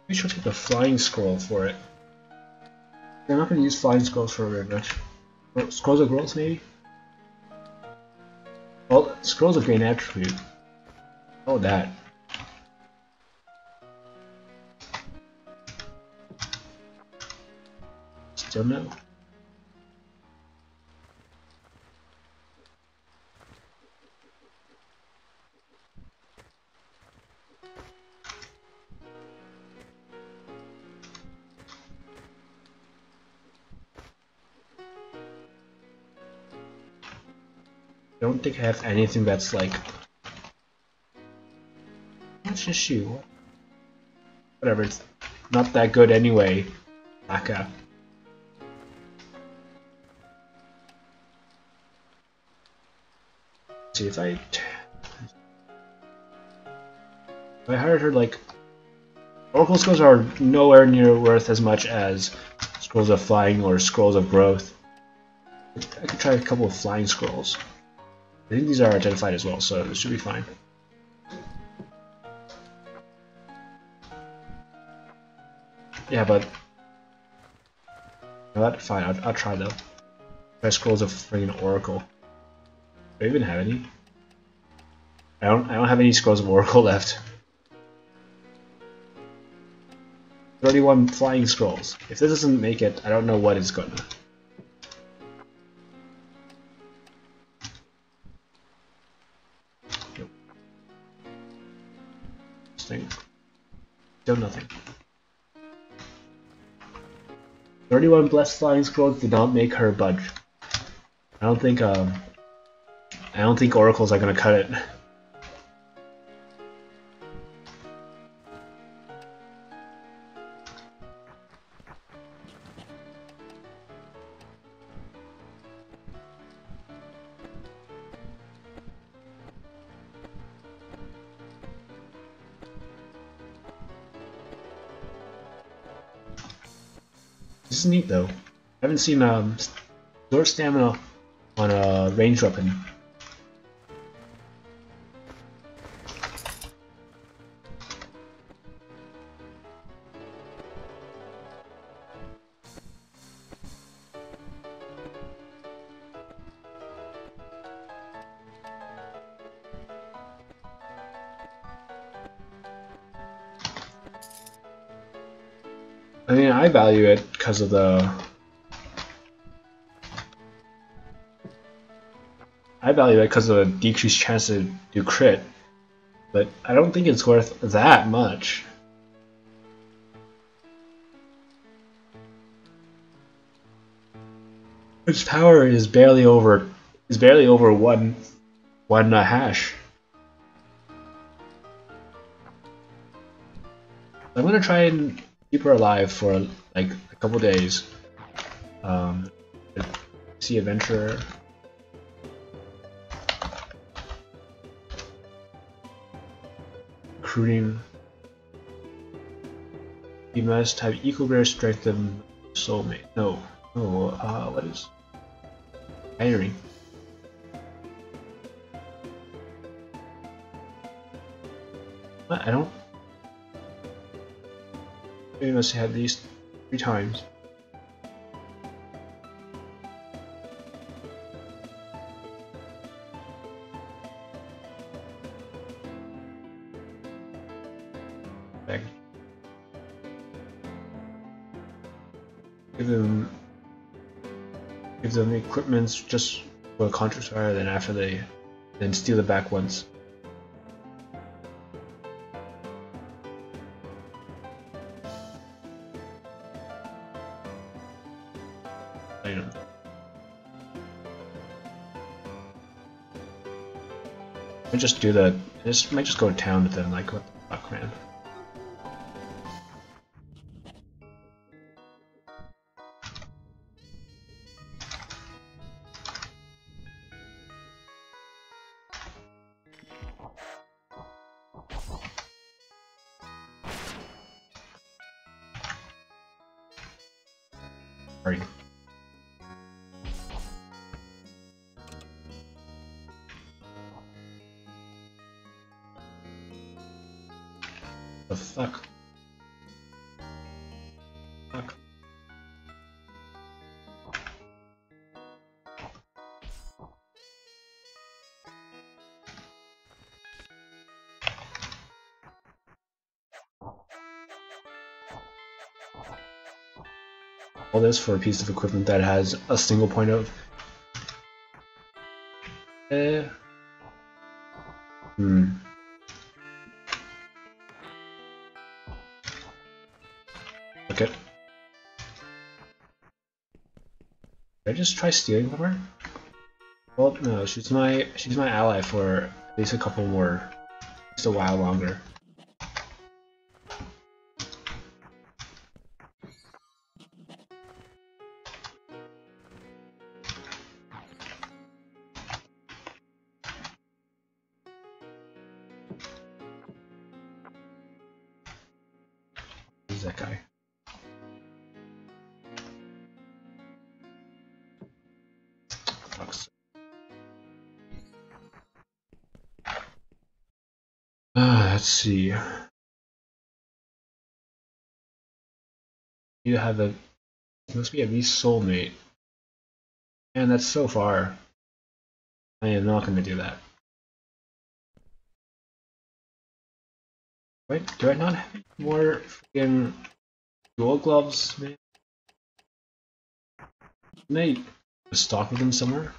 Maybe she'll take the flying scroll for it. I'm not going to use flying scrolls for very much. Scrolls of growth, maybe? Well, scrolls of gain attribute. Oh, that. Still no. I don't think I have anything that's like. Let's just shoot. Whatever, it's not that good anyway. Baka. See if I hired her, like, Oracle Scrolls are nowhere near worth as much as Scrolls of Flying or Scrolls of Growth. I could try a couple of Flying Scrolls. I think these are identified as well, so this should be fine. Yeah, but that's fine. I'll try though. Try Scrolls of friggin' Oracle. Do I even have any? I don't have any Scrolls of Oracle left. 31 Flying Scrolls. If this doesn't make it, I don't know what it's gonna. Nope. Thing. Still nothing. 31 Blessed Flying Scrolls did not make her budge. I don't think Oracles are gonna cut it. This is neat though. I haven't seen your stamina on a ranged weapon. I mean, I value it because of the. I value it because of the decreased chance to do crit, but I don't think it's worth that much. Its power is barely over one hash. I'm gonna try and keep her alive for like a couple days. See Adventurer. Recruiting. You must have equal rare strength and soulmate. No. No, what is hiring? I don't. We must have had these 3 times. Back. Give them equipments just for a contract fire, then after then steal it back once. I know. I just do that. I might just go to town with them. Like, what the fuck, man? Sorry. The fuck? Fuck. All this for a piece of equipment that has a single point of. Okay. Did I just try stealing from her? Well, no, she's my ally for at least a couple more, just a while longer. Who's that guy? Fuck's. Let's see. You have a. Must be at least soulmate. And that's so far. I am not going to do that. Wait, do I not have more freaking gold gloves, man? Can I stock them somewhere?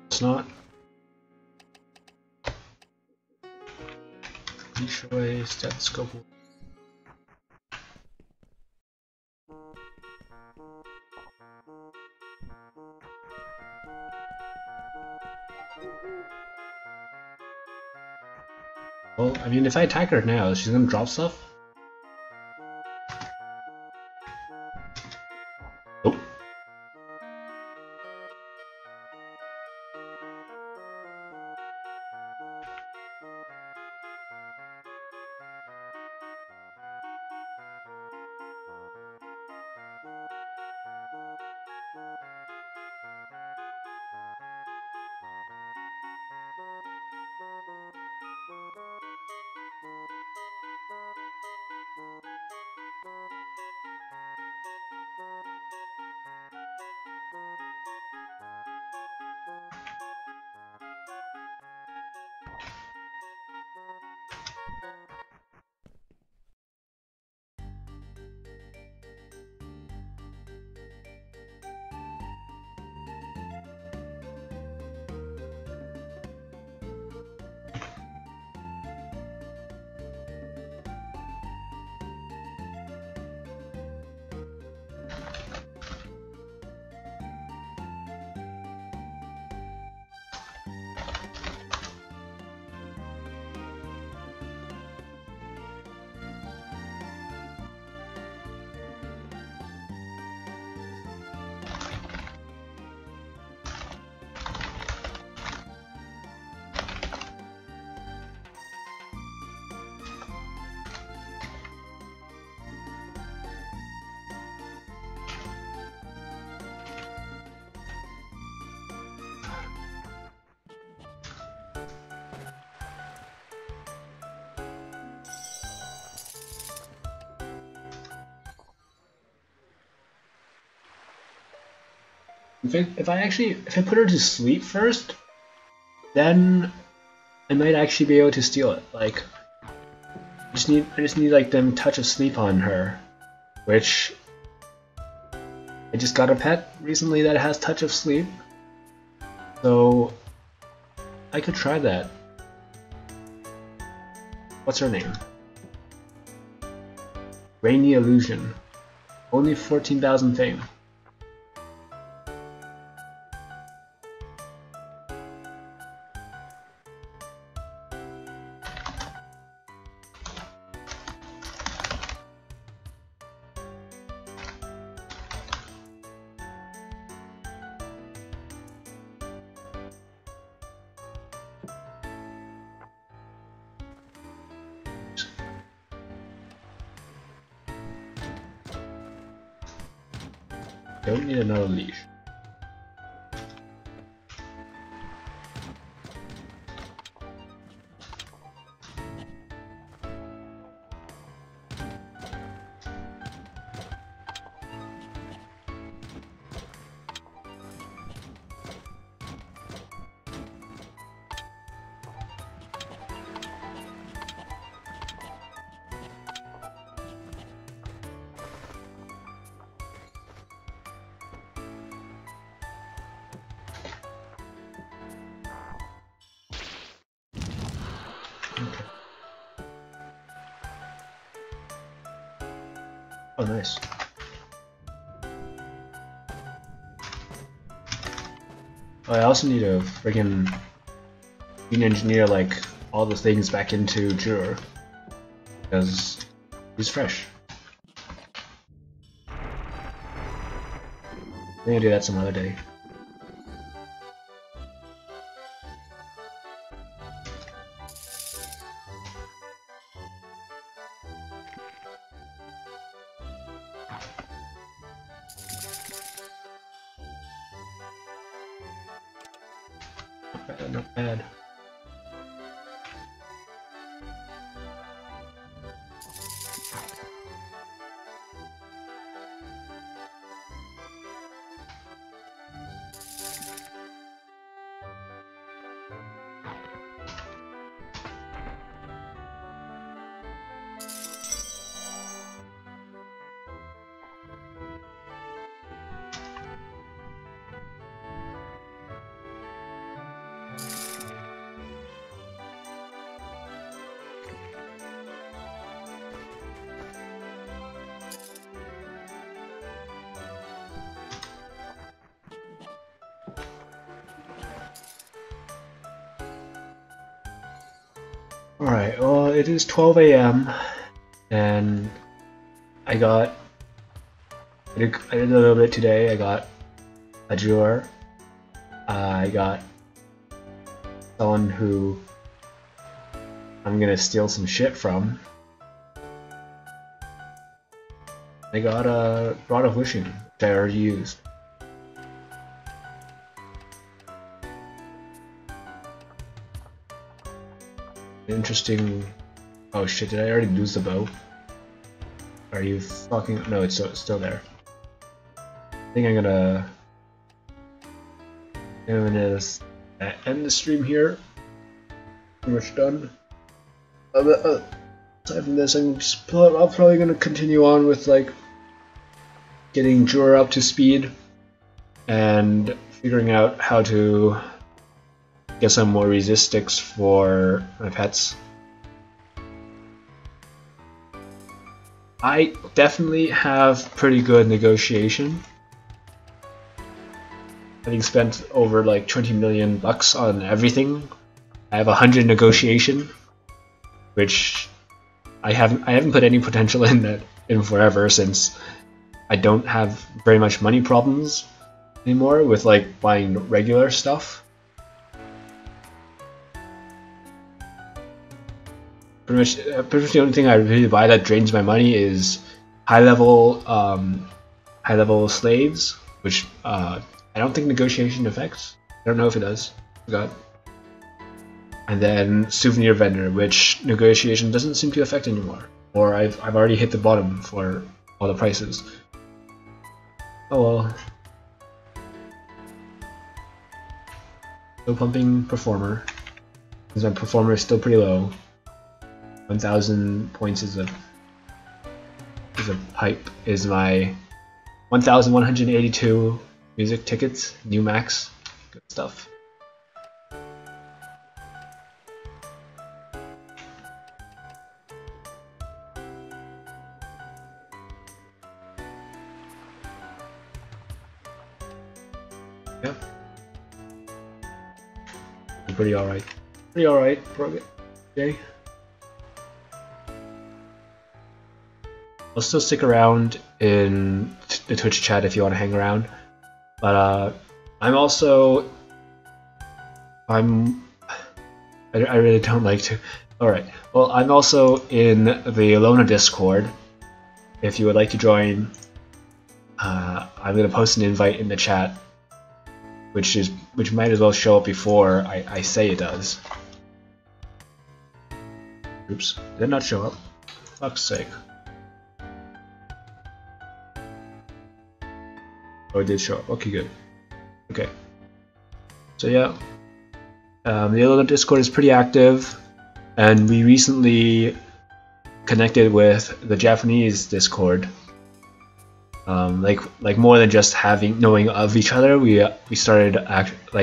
It's not. Leashaway, stethoscope. Well, I mean, if I attack her now, she's gonna drop stuff? Nope. If I put her to sleep first, then I might actually be able to steal it. Like, I just need like them touch of sleep on her, which I just got a pet recently that has touch of sleep, so I could try that. What's her name? Rainy Illusion. Only 14,000 fame. Don't need another leash. Oh, nice. Oh, I also need to friggin' engineer like all the things back into Jur, because he's fresh. I'm gonna do that some other day. Not bad. Alright, well, it is 12 AM, and I did a little bit today. I got a drawer. I got someone who I'm gonna steal some shit from. I got a Rod of Wishing, which I already used. Interesting. Oh shit, did I already lose the bow? Are you fucking. No, it's still there. I think I'm gonna end the stream here. Pretty much done. Aside from this, I'm probably gonna continue on with like getting Jura up to speed and figuring out how to get some more resistics for my pets. I definitely have pretty good negotiation. Having spent over like 20 million bucks on everything, I have 100 negotiation, which I haven't put any potential in forever, since I don't have very much money problems anymore with like buying regular stuff. Pretty much the only thing I really buy that drains my money is high level slaves, which I don't think negotiation affects. I don't know if it does. Forgot. And then souvenir vendor, which negotiation doesn't seem to affect anymore, or I've already hit the bottom for all the prices. Oh well. Still pumping performer. Since my performer is still pretty low. 1,000 points is a pipe. Is my 1,182 music tickets, new max. Good stuff. Yep. Pretty alright. Pretty alright, okay. I'll still stick around in the Twitch chat if you want to hang around. But I really don't like to. Alright, well, I'm also in the Lona Discord. If you would like to join, I'm going to post an invite in the chat, which might as well show up before I say it does. Oops, did not show up. Fuck's sake. Oh, it did show up. Okay, good. Okay. So yeah, the other Discord is pretty active, and we recently connected with the Japanese Discord. Like more than just knowing of each other, we started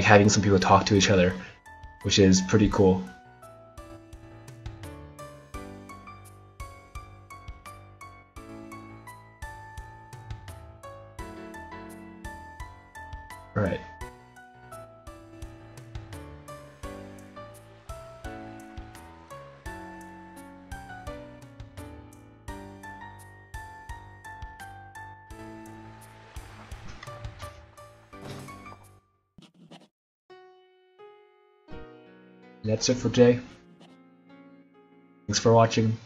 having some people talk to each other, which is pretty cool. Alright. That's it for today. Thanks for watching.